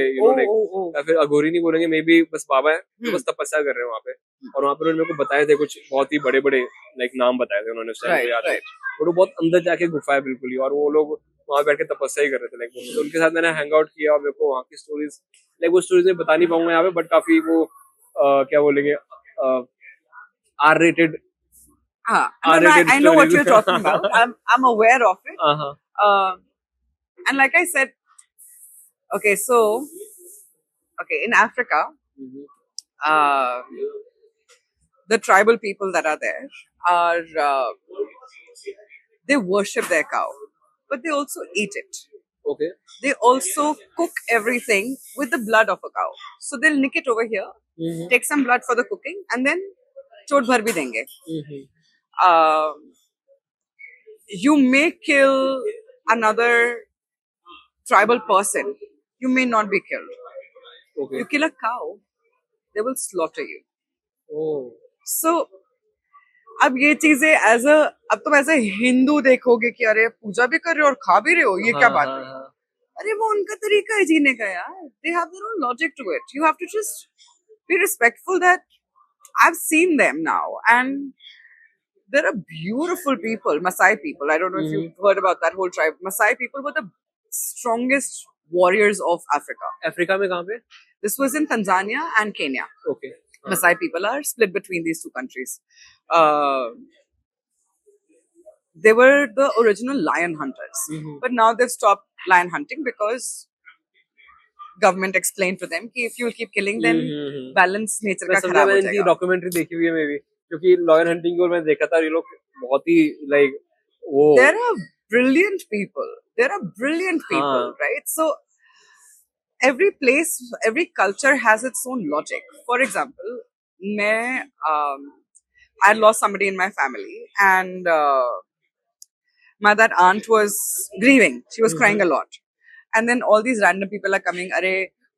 या फिर अघोरी नहीं बोलेंगे, मे बी बस बाबा है जो बस तपस्या कर रहे हैं वहाँ पे। और वहाँ पर उन्होंने मेरे को बताए थे कुछ बहुत ही बड़े बड़े लाइक नाम बताए थे उन्होंने, उस टाइम याद है। और वो बहुत अंदर जाके गुफा है बिल्कुल ही, और वो लोग वहां बैठ के तपस्या ही कर रहे थे। लाइक तो उनके साथ मैंने हैंग आउट किया, और मेरे को वहाँ की स्टोरीज, लाइक वो स्टोरीज मैं बता नहीं पाऊंगा यहाँ पे, बट काफी वो क्या बोलेंगे, R rated. I know what you're talking about. I'm aware of it. And like I said, okay, so in Africa, the tribal people that are there are they worship their cow, but they also eat it. Okay. They also cook everything with the blood of a cow. So they'll nick it over here, take some blood for the cooking, and then chot bhar bhi denge. You may kill another tribal person. You may not be killed. Okay. You kill a cow, they will slaughter you. Oh. So अब ये चीजें अब तुम ऐसे हिंदू देखोगे कि अरे पूजा भी कर रहे हो और खा भी रहे हो, ये क्या बात है? अरे वो उनका तरीका है जीने का यार. They have their own logic to it. You have to just be respectful that I've seen them now, and they're a beautiful people. Maasai people. I don't know if you've heard about that whole tribe. Maasai people were the strongest warriors of Africa. Africa में कहाँ पे? This was in Tanzania and Kenya. Okay. Maasai people are split between these two countries. They were the original lion hunters, but now they've stopped lion hunting because government explained to them कि if you keep killing, then balance nature का खराब हो जाएगा. Documentary देखी हुई है मैं भी, क्योंकि लॉयन हंटिंग को मैंने देखा था, ये लोग बहुत ही लाइक वो. There are brilliant people. Right? So every place, every culture has its own logic. For example, I had lost somebody in my family, and my that aunt was grieving. She was crying a lot, and then all these random people are coming. अरे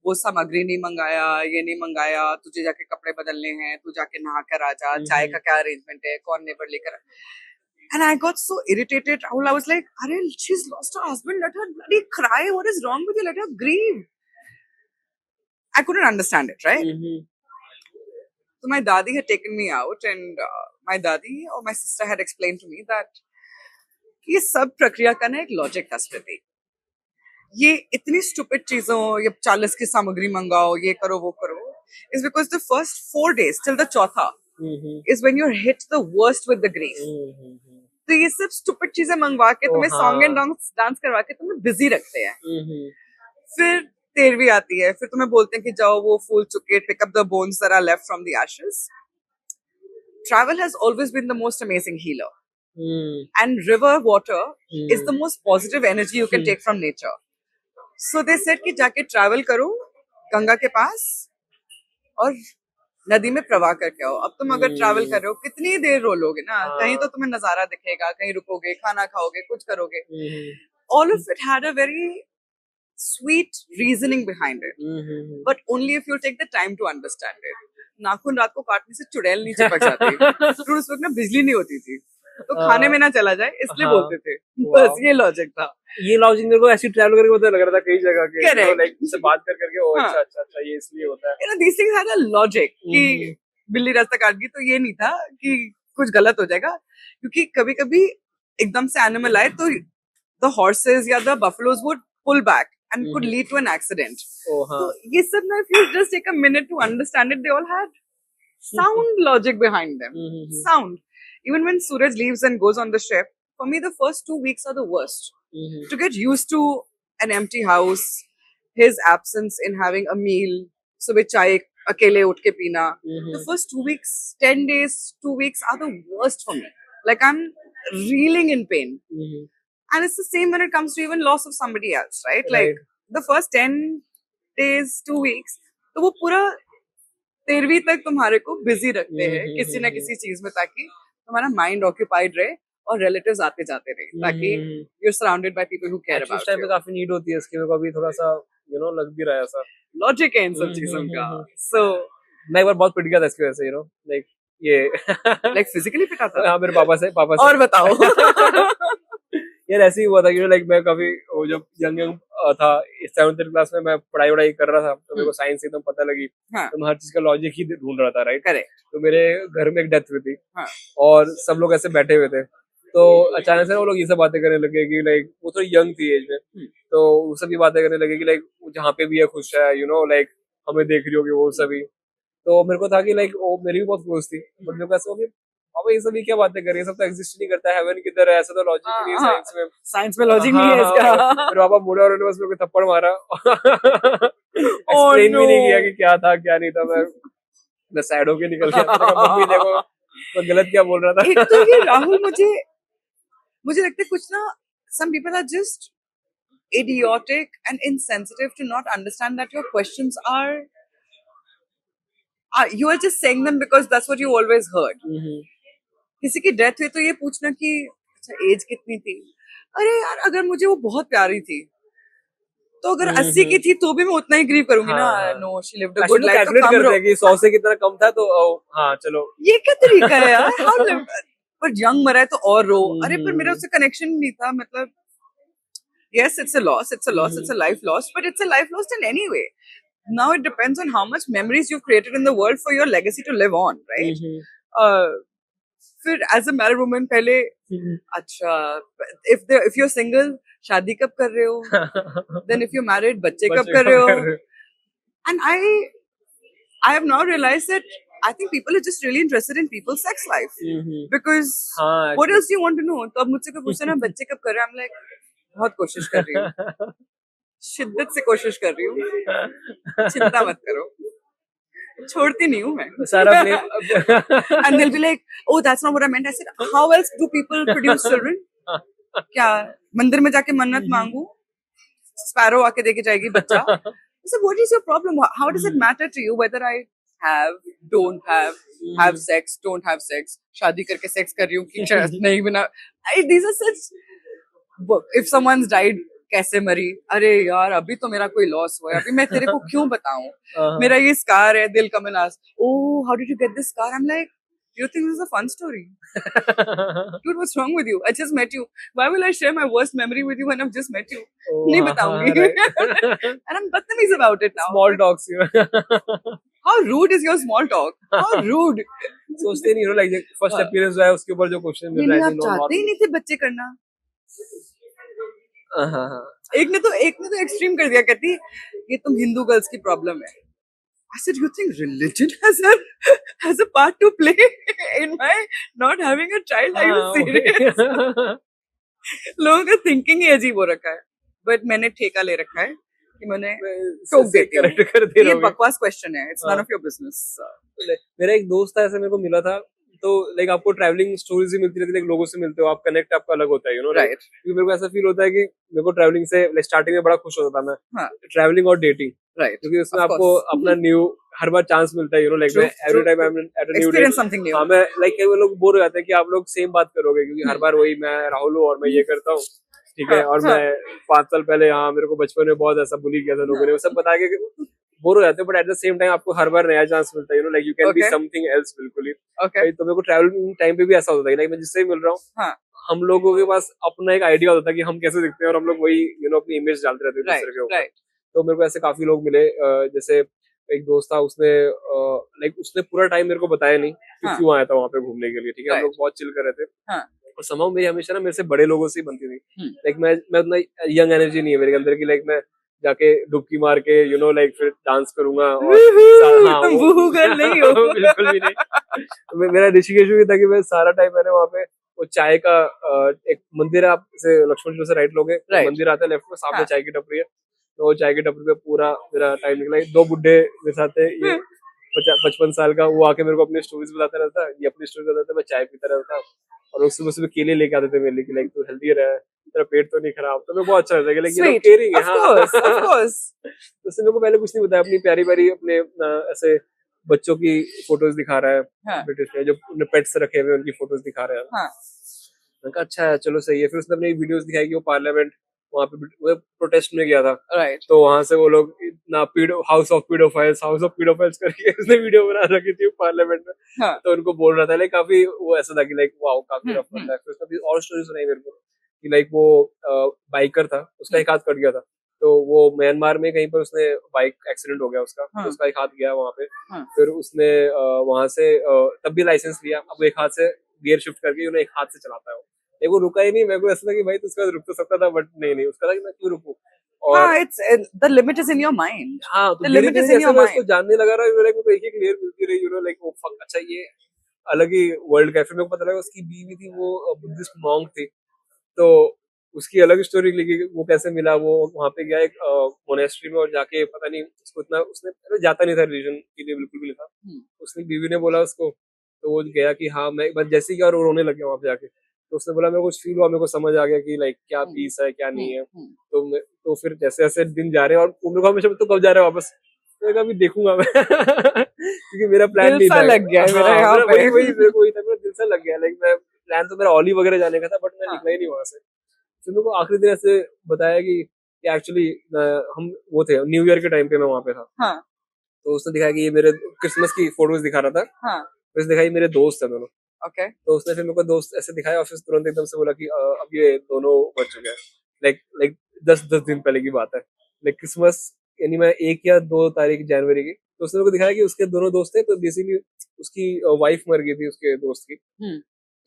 वो सामग्री नहीं मंगाया, ये नहीं मंगाया, तुझे जाके कपड़े बदलने हैं, तू जाके नहा कर आ जा, चाय का क्या अरेंजमेंट है, कौन नेबर लेकर. And I got so irritated. I was like, "Arey, she's lost her husband. Let her bloody cry. What is wrong with you? Let her grieve." I couldn't understand it, right? So my dadi had taken me out, and my dadi or my sister had explained to me that ये सब प्रक्रिया का ना एक logic था स्मृति. ये इतनी stupid चीजों, ये 40 की सामग्री मंगाओ, ये करो वो करो, is because the first 4 days till the चौथा is when you're hit the worst with the grief. तो ये सब स्टूपिड चीजें मंगवा के तुम्हें सॉन्ग एंड डांस करवा के तुम्हें बिजी रखते हैं. फिर 13वीं आती है, फिर तुम्हें बोलते हैं कि जाओ वो फूल चुके, pick up the bones that are left from the ashes. Travel has always been the most amazing healer. And river water is the most positive energy you can take from nature. So they said कि जाके travel करो गंगा के पास और नदी में प्रवाह करके आओ। अब तुम अगर ट्रैवल कर रहे हो कितनी देर रोलोगे ना, हाँ। कहीं तो तुम्हें नजारा दिखेगा, कहीं रुकोगे, खाना खाओगे, कुछ करोगे। हम्म, All of it had a very sweet reasoning behind it, but only if you take the time to understand it. नाखून रात को काटने से चुड़ैल नहीं चिपक जाती, फिर उस वक्त ना बिजली नहीं होती थी, तो खाने में ना चला जाए इसलिए हाँ। बोलते थे। वाह। बस ये लॉजिक था। ये लॉजिक मेरे को ऐसी ट्रैवल करके पता लग रहा था कई जगह के, Correct. लाइक से बात कर करके ओ हाँ। अच्छा अच्छा अच्छा ये इसलिए होता है। You know, these things had a logic कि बिल्ली रास्ता काट गई, तो ये नहीं था कि कुछ गलत हो जाएगा, क्योंकि कभी कभी एकदम से एनिमल आए तो the horses या the buffaloes would pull back and could lead to an accident. ओ हाँ। So ये सब ना, if you just take a minute to understand it, they all had sound logic behind them. Sound. Even when Suraj leaves and goes on the ship, for me the first 2 weeks are the worst. To get used to an empty house, his absence in having a meal, सुबह चाय अकेले उठ के पीना. The first 2 weeks, 10 days, 2 weeks are the worst for me. Like I'm reeling in pain. And it's the same when it comes to even loss of somebody else, right? Like the first 10 days, 2 weeks, तो वो पूरा 13वीं तक तुम्हारे को busy रखते हैं किसी ना किसी चीज में, ताकि तुम्हारा माइंड ऑक्यूपाइड रहे और रिलेटिव्स आते जाते रहे, ताकि you are surrounded by people who care about उस टाइम पे काफी नीड होती है इसकी, मेरे को अभी थोड़ा सा लग भी रहा है ऐसा लॉजिक है इन सब चीजों का. सो मैं एक बार बहुत पिट गया था इसकी वजह से, लाइक ये लाइक फिजिकली पिटा था. हाँ मेरे पापा से और बताओ. यार ऐसे ही हुआ था कि लाइक मैं काफी वो जब यंग था 7th क्लास में, मैं पढ़ाई कर रहा था, तो मेरे को साइंस एकदम पता लगी. हाँ. तो मैं हर चीज का लॉजिक ही ढूंढ रहा था, राइट. करेक्ट. तो मेरे घर में एक डेथ हुई थी. हाँ. और सब लोग ऐसे बैठे हुए थे, तो अचानक से वो लोग ये सब बातें करने लगे कि लाइक वो थोड़ी यंग थी एज में, तो वो सब ये बातें करने लगे कि लाइक जहाँ पे भी है खुश है, लाइक हमें देख रही होगी वो सभी. तो मेरे को था कि लाइक वो मेरी भी बहुत क्लोज थी, बट मेरे को ऐसा हो गया बाबा ये सब क्या बातें कर रही है, सब तो एग्जिस्ट नहीं करता है, हेवन किधर है, ऐसा तो लॉजिक नहीं है साइंस में. साइंस में लॉजिक नहीं है इसका. फिर पापा मुड़े और उन्होंने बस मेरे को थप्पड़ मारा. एक्सप्लेन भी नहीं किया कि क्या था क्या नहीं था. मैं सैड होके निकल गया. मम्मी देखो मैं गलत क्या बोल रहा था. एक तो ये राहुल मुझे लगता है कुछ ना, some people are just idiotic and insensitive to not understand that your questions are you are just saying them because that's what you always heard. किसी की डेथ हुई तो ये पूछना कि अच्छा एज कितनी थी. अरे यार अगर मुझे वो बहुत प्यारी थी तो अगर 80 की थी तो भी मैं उतना ही ग्रीव करूंगी ना. No she lived a good life. Calculate कर देगी 100 से कितना कम था तो हाँ चलो. ये क्या तरीका है यार. हाउ पर यंग मरा है तो और रो. अरे पर मेरा उससे कनेक्शन नहीं था. मतलब yes it's a loss, it's a life lost, but it's a life lost in any way. Now it depends on how much memories you've created in the world for your legacy to live on, right? फिर as a married woman पहले अच्छा if you're single शादी कब कर रहे हो, then if you're married बच्चे कब कर रहे हो. And I have now realized that I think people are just really interested in people's sex life because what else do you want to know. तो अब मुझसे कोई पूछता ना बच्चे कब कर रहे हैं, I'm like बहुत कोशिश कर रही हूँ, शिद्दत से कोशिश कर रही हूँ, चिंता मत करो, छोड़ती नहीं हूँ मैं सारा blame. And they'll be like, oh that's not what I meant. I said, how else do people produce children? क्या मंदिर में जाके मन्नत मांगू, स्पैरो आके देके जाएगी बच्चा. I said, what is your problem? How does it matter to you whether I have, don't have sex, don't have sex, शादी करके सेक्स कर रही हूँ कि नहीं बिना. These are such. If someone's died, कैसे मरी, अरे यार अभी तो मेरा कोई लॉस हुआ है, अभी मैं तेरे को क्यों बताऊं. मेरा ये स्कार है, दिल कमल आस. Oh, how did you get this scar? I'm like, do you think this is a fun story? Dude, what's wrong with you? I just met you. Why will I share my worst memory with you when I've just met you? नहीं बताऊंगी. And I'm बदतमीज about it now. Small talks. How rude is your small talk? How rude. सोचते नहीं हो like first appearance है उसके ऊपर जो क्वेश्चन मिल रहा है. आप चाहते ही नहीं थे बच्चे करना. एक ने तो एक्सट्रीम कर दिया, कहती ये तुम हिंदू गर्ल्स की प्रॉब्लम है. I said, you think religion has a part to play in my not having a child? Are you serious? लोगों का थिंकिंग ही अजीब हो रखा है. बट मैंने ठेका ले रखा है कि मैंने टोक देती हूँ. ये बकवास क्वेश्चन है. It's none of your business. मेरा एक दोस्त था, ऐसे मेरे को मिला था तो लाइक आपको ट्रैवलिंग स्टोरीज ही मिलती रहती है, लोगों से मिलते हो आप, कनेक्ट आपका अलग होता है, यू नो लाइक। Right. क्योंकि मेरे को ऐसा फील होता है कि मेरे को ट्रैवलिंग से लाइक स्टार्टिंग में बड़ा खुश होता था मैं, हाँ. ट्रैवलिंग और डेटिंग, Right. क्योंकि उसमें Of आपको course. अपना न्यू हर बार चांस मिलता है, यू नो लाइक मैं True. Every True. Time I True. Am at a new date. Experience something new. हाँ, मैं लाइक वो लोग बोर हो जाते हैं कि आप लोग सेम बात करोगे, क्योंकि हर बार वही मैं राहुल हूँ और मैं ये करता हूँ, ठीक है, हाँ, और हाँ. मैं 5 साल पहले, हाँ मेरे को बचपन में बहुत ऐसा बुली किया था लोगों ने, वो सब बता के बोर हो जाते हैं, but at the same time आपको हर बार नया चांस मिलता है, you know like you can be Okay. Something else बिल्कुल ही। Okay. भाई, तो मेरे को ट्रैवलिंग टाइम पे भी ऐसा होता है, लाइक मैं जिससे भी मिल रहा हूँ, हाँ. हम लोगों के पास अपना एक आइडिया होता है कि हम कैसे दिखते हैं, और हम लोग वही यू नो अपनी इमेज डालते रहते हैं Right. दूसरे के ऊपर। Right. तो मेरे को ऐसे काफी लोग मिले, जैसे एक दोस्त था, उसने लाइक उसने पूरा टाइम मेरे को बताया नहीं कि हाँ. क्यों आया था वहां पे घूमने के लिए, ठीक है, हम Right. लोग बहुत चिल कर रहे थे, हाँ. और समाउ मेरी हमेशा ना मेरे से बड़े लोगों से ही बनती थी, हम्म. लाइक मैं उतना यंग एनर्जी नहीं है मेरे अंदर की, लाइक मैं जाके डुबकी मार के यू नो लाइक फिर डांस करूंगा, और हाँ तुम वो बूहू गर्ल नहीं हो. बिल्कुल भी नहीं। तो मेरा ऋषिकेश में भी था कि मैं सारा टाइम मैंने वहाँ पे वो चाय का एक मंदिर है, आप से लक्ष्मण झूले से राइट लोगे, तो Right. मंदिर आता है लेफ्ट में, सामने हाँ. चाय की टपरी है, तो वो चाय की टपरी पे पूरा मेरा टाइम निकला। दो बुड्ढे मेरे साथ थे, ये 55 साल का, वो आके मेरे को अपनी स्टोरीज बताता रहता, ये अपनी स्टोरी बताता, मैं चाय पीता रहता, और लोग सुबह सुबह केले लेके आते थे मेरे लिए कि लाइक तू हेल्दी रहे, तेरा पेट तो नहीं खराब, तो मेरे को बहुत अच्छा लगता है कि लाइक ये लोग Sweet. केयरिंग है। Of हाँ course. Of course. तो उसने मेरे को पहले कुछ नहीं बताया, अपनी प्यारी प्यारी अपने ऐसे बच्चों की फोटोज दिखा रहा है, हाँ. ब्रिटिश में जो पेट्स रखे हुए हैं उनकी फोटोज दिखा रहा है। हाँ. मैंने कहा अच्छा है, चलो सही है। फिर उसने अपनी वीडियोस दिखाई कि वो पार्लियामेंट वहाँ पे वो प्रोटेस्ट में गया था, Right. तो वहां से वो लोग इतना हाउस ऑफ पीडोफाइल्स करके उसने वीडियो बना रखी थी पार्लियामेंट में, हाँ. तो उनको बोल रहा था, लाइक काफी वो ऐसा था कि लाइक वाओ काफी रफ हम्म. बंदा है। फिर उसने अभी और स्टोरी सुनाई मेरे को कि लाइक वो बाइकर था, उसका एक हाथ कट गया था, तो वो म्यांमार में कहीं पर उसने बाइक एक्सीडेंट हो गया उसका, हाँ. तो उसका एक हाथ गया वहां पे। हाँ. फिर उसने वहां से तब भी लाइसेंस लिया, अब एक हाथ से गियर शिफ्ट करके उन्हें एक हाथ से चलाता है वो। नहीं, वो रुका ही नहीं, मेरे को ऐसा था कि भाई तो उसका रुक तो सकता था, बट नहीं उसका था कि मैं क्यों रुकूं। और हाँ, it's the limit is in your mind. हाँ, तो The धीरे limit धीरे is in जैसे your मैं उसको mind. जानने लगा रहा, लाइक मेरे को एक एक लेयर मिलती रही, you know like oh fuck, अच्छा ये अलग ही वर्ल्ड का है। फिर मेरे को पता लगा उसकी बीवी थी, वो बुद्धिस्ट मॉन्क थी, तो उसकी अलग स्टोरी लिखी कि वो कैसे मिला, वो वहां पे गया एक मोनेस्ट्री में, और जाके पता नहीं उसको इतना उसने पहले जाता नहीं था रिलीजन के लिए बिल्कुल भी नहीं था, उसने बीवी ने बोला उसको, तो वो गया कि हाँ मैं बस जैसे ही गया और वो रोने लग गया वहां पे जाके, तो उसने बोला मेरे को कुछ फील हुआ, मेरे को समझ आ गया कि लाइक क्या पीस है क्या नहीं है। तो फिर जैसे जैसे दिन जा रहे हैं, और वो मेरे को हमेशा तो कब जा रहे हो वापस, तो मैं कहा, अभी देखूंगा मैं क्योंकि मेरा प्लान दिल नहीं सा था। लग गया है मेरा हाँ, यहाँ मेरा पे. वही वही मेरे को वही था, मेरा दिल सा लग गया, लाइक मैं प्लान तो मेरा ओली वगैरह जाने का था, बट मैं हाँ. निकला ही नहीं वहां से। फिर मेरे को आखिरी दिन ऐसे बताया कि एक्चुअली हम वो थे न्यू ईयर के टाइम पे मैं वहां पे था, हाँ. तो उसने दिखाया कि ये मेरे क्रिसमस की फोटोज दिखा रहा था, हाँ. फिर उसने दिखाया ये मेरे दोस्त है दोनों, Okay. तो उसने फिर मेरे को दोस्त ऐसे दिखाया, और फिर तुरंत एकदम से बोला कि अब ये दोनों बच चुके हैं, लाइक लाइक 10 दिन पहले की बात है, लाइक क्रिसमस यानी मैं 1 या 2 तारीख जनवरी की, तो उसने मेरे को दिखाया कि उसके दोनों दोस्त थे, तो बेसिकली उसकी वाइफ मर गई थी उसके दोस्त की,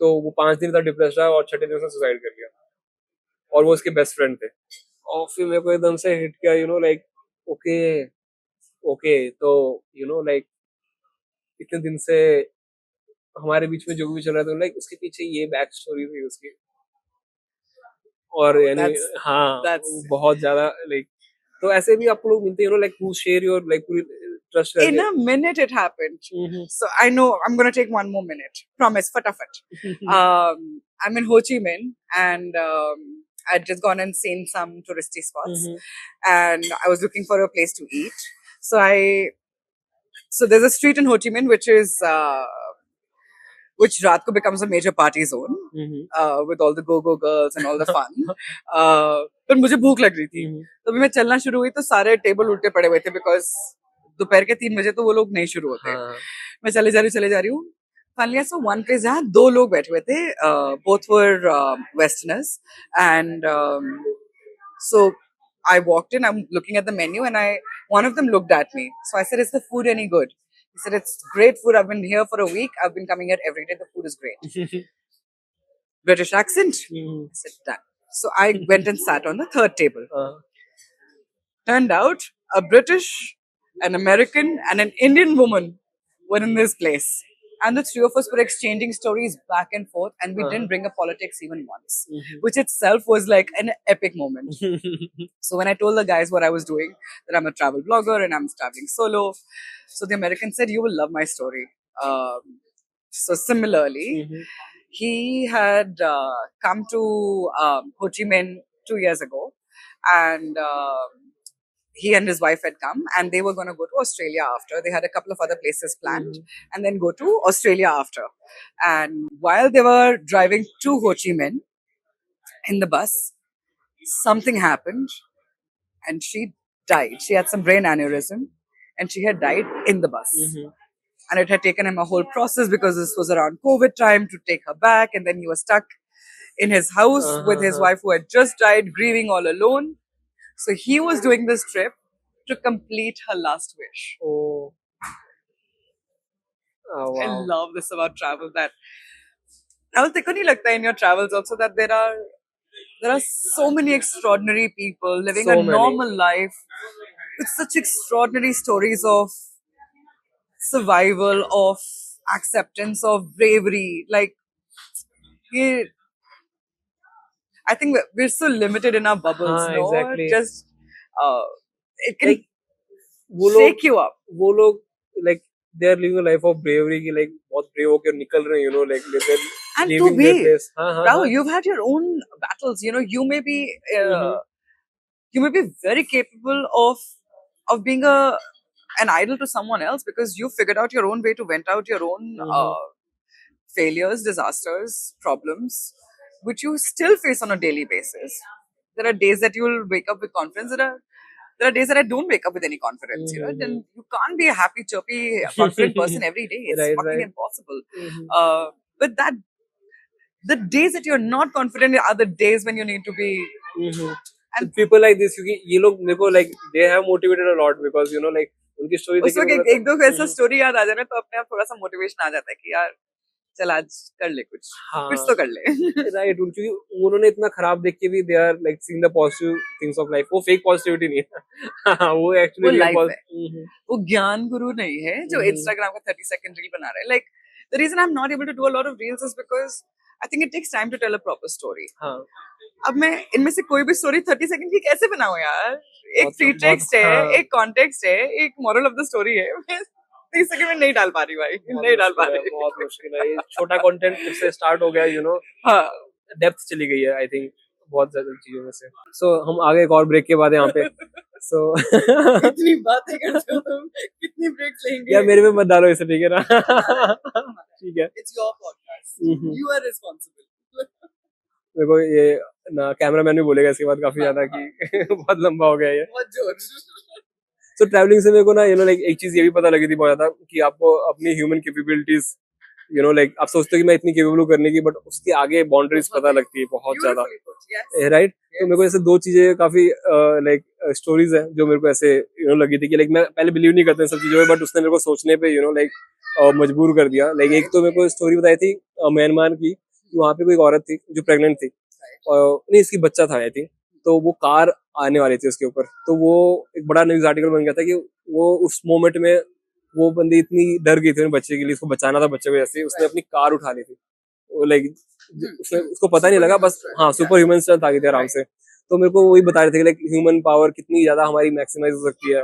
तो वो 5 दिन तक डिप्रेस रहा, और छठे दिन उसने सुसाइड कर लिया, और वो उसके बेस्ट फ्रेंड थे। और फिर मेरे को एकदम से हिट किया, you know like okay okay, तो यू नो लाइक इतने दिन से हमारे बीच में जो भी चल रहा था, लाइक उसके पीछे ये बैक स्टोरी थी उसकी, और यानी हाँ That's बहुत ज्यादा लाइक, तो ऐसे भी आपको लोग मिलते हैं, you know like who share your like पूरी ट्रस्ट in करके। a minute it happened. So I know I'm gonna take one more minute. Promise, fatafat. I'm in Ho Chi Minh, and I'd just gone and seen some touristy spots, and I was looking for a place to eat. So there's a street in Ho Chi Minh which रात को becomes a major party zone with all the go-go girls and all the fun. पर मुझे भूख लग रही थी, तो अभी मैं चलना शुरू हुई तो सारे टेबल उल्टे पड़े हुए थे, बिकॉज दोपहर के 3 बजे तो वो लोग नहीं शुरू होते। मैं चले जा रही हूँ। Finally, I saw one place जहाँ 2 लोग बैठे हुए थे, both were Westerners, and so I walked in. I'm looking at the menu, and one of them looked at me. So I said, "Is the food any good?" He said, "It's great food. I've been here for a week. I've been coming here every day. The food is great." British accent. I said, "Done." So I went and sat on the third table. Turned out a British, an American, and an Indian woman were in this place. And the 3 of us were exchanging stories back and forth, and we didn't bring up politics even once, which itself was like an epic moment. So when I told the guys what I was doing, that I'm a travel blogger and I'm traveling solo, so the American said, "You will love my story. So similarly, Mhm. he had come to Ho Chi Minh 2 years ago, and he and his wife had come, and they were going to go to Australia after. They had a couple of other places planned, Mhm. and then go to Australia after. And while they were driving to Ho Chi Minh in the bus, something happened, and she died. She had some brain aneurysm, and she had died in the bus. Mhm. And it had taken him a whole process because this was around COVID time to take her back, and then he was stuck in his house with his Uh-huh. wife who had just died, grieving all alone. So he was doing this trip to complete her last wish. Oh. Oh I wow. love this about travel. That travel देखो नहीं लगता in your travels also that there are so many extraordinary people living a So many. normal life with such extraordinary stories of survival, of acceptance, of bravery. Like, ये I think we're so limited in our bubbles, हाँ, no? exactly. Just uh, it Like can वो लोग shake you up. वो लोग like they are living a life of bravery की like बहुत brave होकर निकल रहे हैं, you know, like they're And to leaving their be, place. हाँ हाँ हाँ. Rahul, you've had your own battles. You know, Mhm. you may be very capable of being an idol to someone else because you figured out your own way to vent out your own Mhm. failures, disasters, problems, which you still face on a daily basis. There are days that you'll wake up with confidence. There are days that I don't wake up with any confidence. You know, Mhm. then you can't be a happy, chirpy, confident person every day. It's Right, fucking right. impossible. Mhm. But the days that you're not confident are the days when you need to be. Mhm. So And people like this क्योंकि ये लोग मेरे को like they have motivated a lot because you know like उनकी story देख उस के वक्त मेरे को एक लगता दो है ऐसा स्टोरी याद आ जाए ना तो अपने आप थोड़ा सा मोटिवेशन आ जाता है कि यार चल आज कर ले कुछ हाँ तो कर ले. राइट क्योंकि उन्होंने इतना खराब देख के भी they are like seeing the positive things of life वो फेक पॉजिटिविटी नहीं है हाँ, वो वो एक्चुअली रियल लाइफ है. पॉजिटिव वो ज्ञान गुरु नहीं है जो इंस्टाग्राम का 30 सेकंड रील बना रहा है. Like the reason I am not able to do a lot of reels is because I think it takes time to tell a proper story. हाँ अब मैं इनमें से कोई भी स्टोरी 30 सेकंड की कैसे बनाऊं यार. एक बहुत बहुत प्रीटेक्स्ट है, हाँ एक कॉन्टेक्स्ट है, एक मॉरल ऑफ द स्टोरी है. मैं 30 सेकंड में नहीं डाल पा रही भाई. नहीं डाल पा रही. बहुत मुश्किल है ये छोटा कंटेंट फिर से स्टार्ट हो गया यू नो हाँ. डेप्थ चली गई है आई थिंक बहुत ज्यादा चीजों में से सो हम आगे एक और ब्रेक के बाद यहाँ पे सो कितनी बातें करते हो तुम. कितनी ब्रेक्स लेंगे. यार मेरे पे मत डालो इसे ठीक है ना ठीक है it's your podcast. Hmm. You are responsible. मेरे को ये ना कैमरामैन भी बोलेगा इसके बाद काफी ज्यादा कि बहुत लंबा हो गया ये बहुत जोर. तो ट्रैवलिंग से मेरे को ना यू नो लाइक एक चीज ये भी पता लगी थी बहुत ज्यादा कि आपको अपनी human capabilities you know like आप सोचते हो कि मैं इतनी केपेबल हूँ करने की बट उसके आगे बाउंड्रीज पता लगती है बहुत ज्यादा राइट तो मेरे को ऐसे दो चीजें काफी लाइक स्टोरीज है जो मेरे को ऐसे यू नो लगी थी कि लाइक मैं पहले बिलीव नहीं करता इन सब चीजों में बट उसने मेरे को सोचने पे यू नो लाइक मजबूर कर दिया लाइक एक तो मेरे को स्टोरी बताई थी म्यांमार की कि वहाँ पे कोई एक औरत थी जो प्रेग्नेंट थी और नहीं इसकी बच्चा था आई थिंक तो वो कार आने वाली थी उसके ऊपर तो वो एक बड़ा न्यूज आर्टिकल बन गया था कि वो उस मोमेंट में वो बंदी इतनी डर गई थी अपने बच्चे के लिए उसको बचाना था बच्चे को जैसे उसने अपनी कार उठा ली थी वो लाइक उसने उसको पता नहीं लगा बस हाँ सुपर ह्यूमन स्ट्रेंथ आ गई थी आराम से तो मेरे को वही बता रहे थे कि लाइक ह्यूमन पावर कितनी ज्यादा हमारी मैक्सिमाइज हो सकती है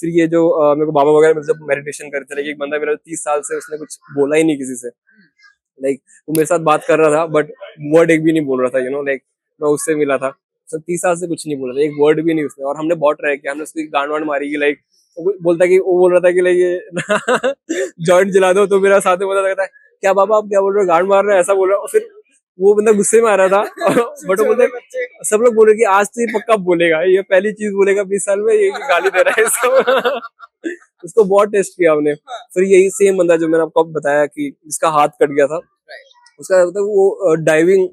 फिर ये जो मेरे को बाबा वगैरह जब मेडिटेशन करते थे एक बंदा मेरा 30 साल से उसने कुछ बोला ही नहीं किसी से लाइक वो मेरे साथ बात कर रहा था बट वर्ड एक भी नहीं बोल रहा था यू नो लाइक मैं उससे मिला था 30 साल से कुछ नहीं बोल रहा था एक वर्ड भी नहीं उसने और हमने बहुत ट्राई किया हमने उसकी गांड वांड मारी कि लाइक वो बोलता कि वो बोल रहा था कि लाइक ये जॉइंट जला दो तो मेरा साथ में बोला था क्या बाबा आप क्या बोल रहे हो गांड मार रहे हैं ऐसा बोल रहा और फिर वो बंदा गुस्से में आ रहा था बट वो बोलते सब लोग बोल रहे कि आज तो ये पक्का बोलेगा ये पहली चीज बोलेगा 20 साल में ये गाली दे रहा है इसको उसको बहुत टेस्ट किया हमने फिर यही सेम बंदा जो मैंने आपको बताया कि जिसका हाथ कट गया था उसका मतलब वो डाइविंग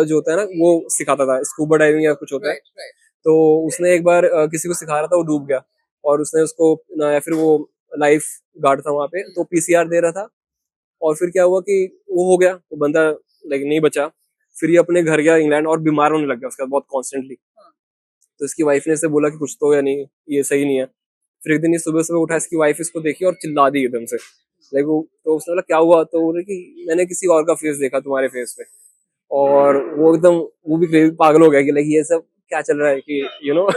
जो होता है ना वो सिखाता था स्कूबा डाइविंग या कुछ होता है तो उसने एक बार किसी को सिखा रहा था वो डूब गया और उसने उसको या फिर वो लाइफ गार्ड था वहां पे तो पीसीआर दे रहा था और फिर क्या हुआ कि वो हो गया वो बंदा लाइक नहीं बचा फिर ये अपने घर गया इंग्लैंड और बीमार होने लग गया उसका बहुत कॉन्स्टेंटली तो इसकी वाइफ ने इससे बोला कि कुछ तो या नहीं ये सही नहीं है फिर एक दिन ये सुबह सुबह उठा इसकी वाइफ इसको देखी और चिल्ला दी एकदम से लाइक वो तो उसने बोला क्या हुआ तो बोले कि मैंने किसी और का फेस देखा तुम्हारे फेस पे और वो एकदम वो भी पागल हो गया कि लाइक ये सब क्या चल रहा है कि यू नो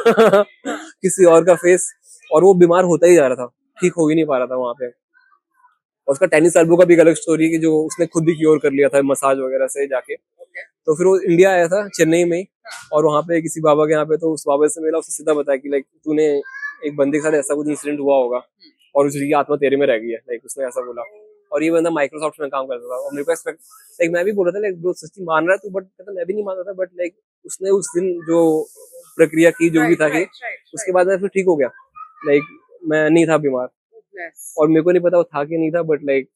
किसी और का फेस और वो बीमार होता ही जा रहा था ठीक हो ही नहीं पा रहा था वहां पे और उसका टेनिस एल्बो का भी एक अलग स्टोरी है कि जो उसने खुद ही क्योर कर लिया था मसाज वगैरह से जाके। Okay. तो फिर वो इंडिया आया था चेन्नई में ही, और वहाँ पे किसी बाबा के यहाँ पे, तो उस बाबा से मिला, उसने सीधा बताया कि लाइक तूने एक बंदे के साथ ऐसा कुछ इंसिडेंट हुआ होगा और उसकी आत्मा तेरे में रह गई है, लाइक उसने ऐसा बोला। और ये बंदा माइक्रोसॉफ्ट में काम करता था और मेरे को एक्सपेक्ट, लाइक मैं भी बोल रहा था लाइक ब्रो सच्ची मान रहा है तू, बट मतलब मैं भी नहीं मान रहा था, बट लाइक उसने उस दिन जो प्रक्रिया की जो भी था कि उसके बाद मैं फिर ठीक हो गया, लाइक मैं नहीं था बीमार। Yes. और मेरे को नहीं पता वो था कि नहीं था, बट लाइक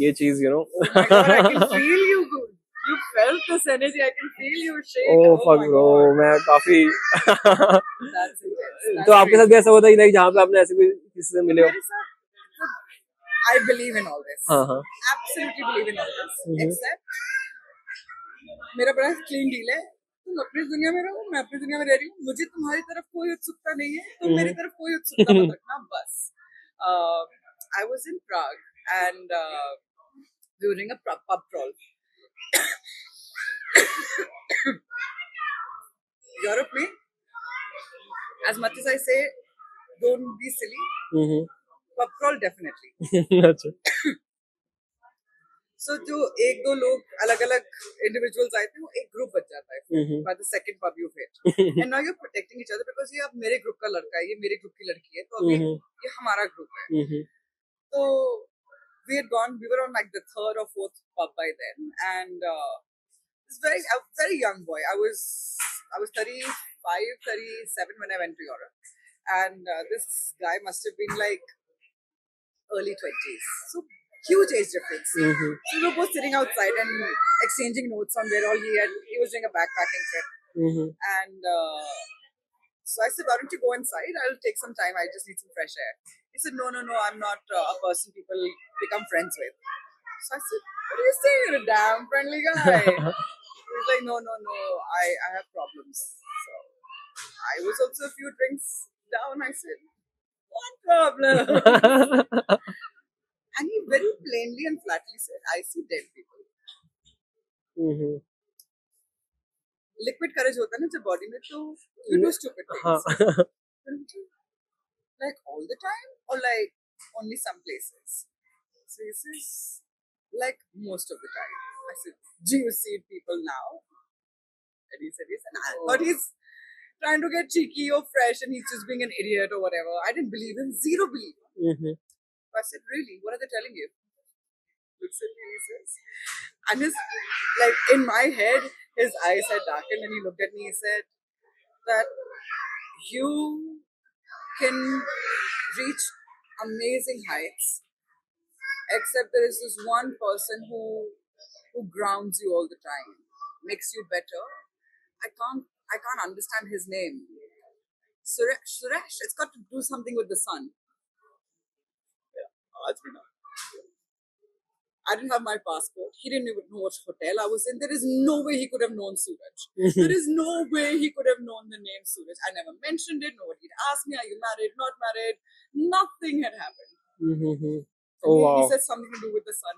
ये चीज you know Oh my God, I can feel you. You felt this energy. I can feel you shake. Oh Oh fuck my bro, God. मैं काफी That's intense. तो आपके साथ भी ऐसा होता है लाइक जहाँ पे आपने ऐसे भी किसी से मिले हो? मेरे साथ, I believe in all this. हाँ हाँ। Absolutely believe in all this. Except मेरा बड़ा क्लीन डील है, तुम अपनी दुनिया में रहो, मैं अपनी दुनिया में रह रही हूँ, मुझे तुम्हारी तरफ कोई उत्सुकता नहीं है, तुम मेरी तरफ कोई उत्सुकता मत रखना बस। I was in Prague and during a pub crawl. Europe में, as much as I say, don't be silly, pub crawl definitely. अच्छा। So जो एक दो लोग अलग अलग individuals आए थे, वो एक ग्रुप बच जाता है by the second pub you hit. And now you're protecting each other because ये अब मेरे ग्रुप का लड़का है, ये मेरे ग्रुप की लड़की है, तो अभी ये हमारा ग्रुप है। तो we had gone, we were on like the third or fourth pub by then, and it's a very young boy. I was 35, 37 when I went to Europe, and this guy must have been like early 20s. So huge age difference. So we were both sitting outside and exchanging notes on where all he was doing a backpacking trip. And so I said, why don't you go inside? I'll take some time. I just need some fresh air. He said, no, I'm not a person people become friends with. So I said, what are you saying? You're a damn friendly guy. He was like, no, I have problems. So I was also a few drinks down. I said, what problem? And he very plainly and flatly said, I see dead people. Liquid courage होता है ना जब body में, तो you do stupid things. Like all the time or like only some places? So he says, like most of the time. I said, do you see people now? And he said, yes. And I thought he's trying to get cheeky or fresh and he's just being an idiot or whatever. I didn't believe him, zero belief. I said, really? What are they telling you? Looks at me, he says. And his, like, in my head, his eyes had darkened and he looked at me, he said that you can reach amazing heights, except there is this one person who grounds you all the time, makes you better. I can't understand his name. Suresh, it's got to do something with the sun. I didn't have my passport. He didn't even know what hotel I was in. There is no way he could have known Suraj. There is no way he could have known the name Suraj. I never mentioned it. Nobody had asked me, are you married, not married? Nothing had happened. Oh, wow. He said something to do with the sun.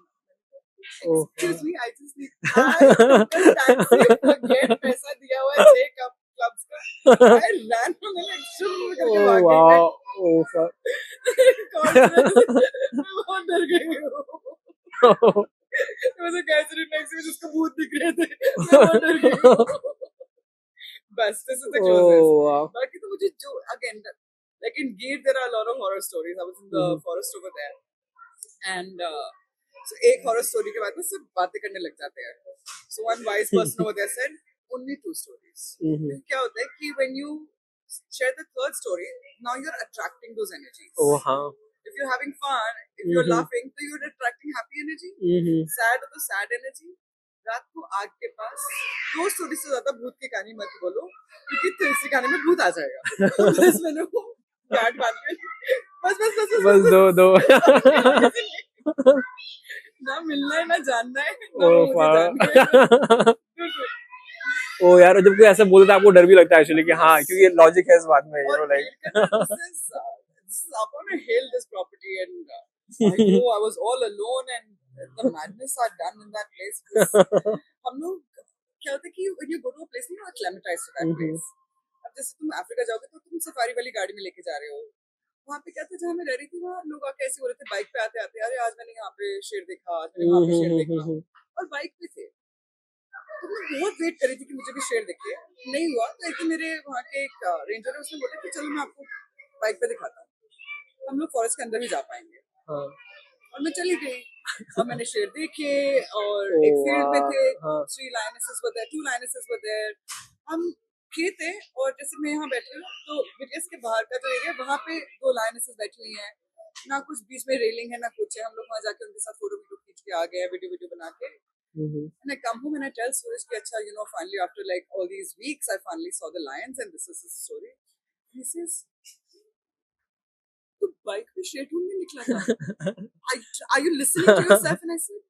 Excuse me, I just need took a taxi, forget पैसा दिया हुआ है 6 clubs का. I ran from the like शुरू करके भाग गई. wow. Oh fuck. मैं बहुत डर गई हूँ. मुझे कैसे नेक्स्ट में जिसको भूत दिख रहे थे, मैं बहुत डर गई हूँ. बस this is the closest. Oh wow. बाकी तो मुझे जो again like in Gir there are a lot of horror stories. I was in the forest over there, and so एक horror story के बाद ना सब बातें करने लग जाते हैं. So one wise person over there said only 2 stories. क्या होता है कि when you share the third story, now you're attracting those energies. Oh हाँ. If you're having fun, if you're laughing, so you're attracting happy energy. Sad हो तो sad energy. रात को आग के पास 2 स्टोरी से ज्यादा भूत की कहानी मत बोलो, क्योंकि तीसरी कहानी में भूत आ जाएगा. तो बस मैंने वो गार्ड बांध के बस दो ना मिलना है ना जानना है ना मुझे जानना है. ओ यार, जब कोई ऐसा बोलता है आपको डर भी लगता है एक्चुअली कि हाँ, क्योंकि ये लॉजिक है इस बात में, you know like this is up on a hill, this property, and I was all alone and the madness are done in that place. हम लोग क्या होता है कि when you go to a place, you know, acclimatize to that place. अब जैसे तुम Africa जाओगे तो तुम सफारी वाली गाड़ी में लेके जा रहे हो, वहाँ पे क्या था, जहाँ मैं रह रही थी वहाँ लोग आके ऐसे बोल रहे थे बाइक पे आते आते, अरे आज मैंने यहाँ पे शेर देखा, आज मैंने वहाँ पे शेर देखा, और बाइक पे थे। तो मैं बहुत वेट कर रही थी कि मुझे भी शेर दिखे, नहीं हुआ। तो एक दिन मेरे वहाँ के एक रेंजर है, उसने बोला कि चलो मैं आपको बाइक पे दिखाता हूँ, हम लोग फॉरेस्ट के अंदर भी जा पाएंगे। हाँ और मैं चली गई और मैंने शेर देखे, और ओ एक फील्ड में थे, हाँ 3 lionesses were there, 2 lionesses were there। हम थे थे, और जैसे मैं यहाँ बैठी हूँ तो BTS के बाहर का जो एरिया, वहाँ पे 2 lionesses बैठी हुई हैं, ना कुछ बीच में रेलिंग है ना कुछ है। हम लोग वहाँ जाके उनके साथ फोटो वीडियो खींच के आ गए, वीडियो वीडियो बना के। And I come home and I tell Suraj कि अच्छा, you know, finally after like all these weeks I finally saw the lions and this is his story। He says, तो bike पे शेर ढूंढने निकला था? Are you listening to yourself? And I said,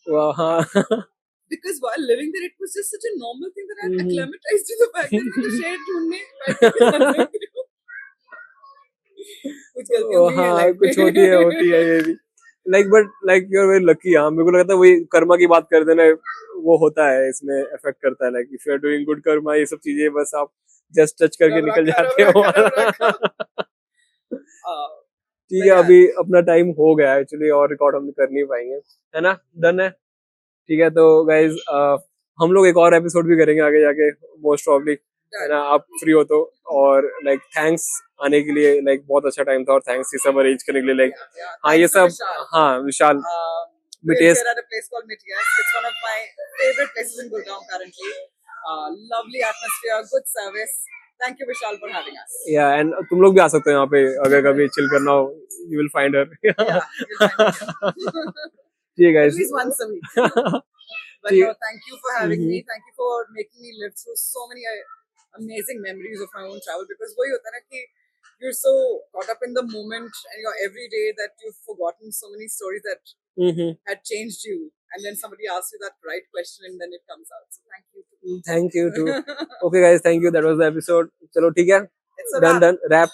वाह हाँ because while living there, it was just such a normal thing that I had acclimatized to the fact that मैं तो शेर ढूंढने बाइक पे जा रही हूँ। कुछ गलतियाँ हुई हैं हाँ लाइफ कुछ होती है ये भी like you are very lucky. हाँ मेरे को लगता है वही कर्मा की बात करते ना, वो होता है इसमें इफेक्ट करता है। Like if you are doing good karma, ये सब चीजें बस आप जस्ट टच करके निकल जाते हो। ठीक है अभी अपना टाइम हो गया है एक्चुअली, और रिकॉर्ड हम कर नहीं पाएंगे, है ना? डन है, ठीक है। तो गाइज हम लोग एक और एपिसोड भी करेंगे आगे जाके मोस्ट प्रॉब्ली, है ना? आप फ्री हो तो। और लाइक थैंक्स आने के लिए, लाइक बहुत अच्छा टाइम था, और थैंक्स ये सब अरेंज करने के लिए। लाइक हाँ ये सब, हाँ विशाल We're here at a place called Mitias. It's one of my favorite places in Gurgaon currently. Lovely atmosphere, good service. Thank you Vishal for having us. या एंड तुम लोग भी आ सकते हो यहाँ पे अगर कभी चिल करना हो, you will find her. Yeah, you'll find me here. ठीक है At least once a week. But no, thank you for having me. Thank you for making me live through so many amazing memories of my own travel. Because वही होता है ना कि you're so caught up in the moment and your everyday that you've forgotten so many stories that had changed you. And then somebody asks you that right question and then it comes out. So thank you too. Okay guys, thank you. That was the episode. चलो ठीक है, It's a done. Wrap.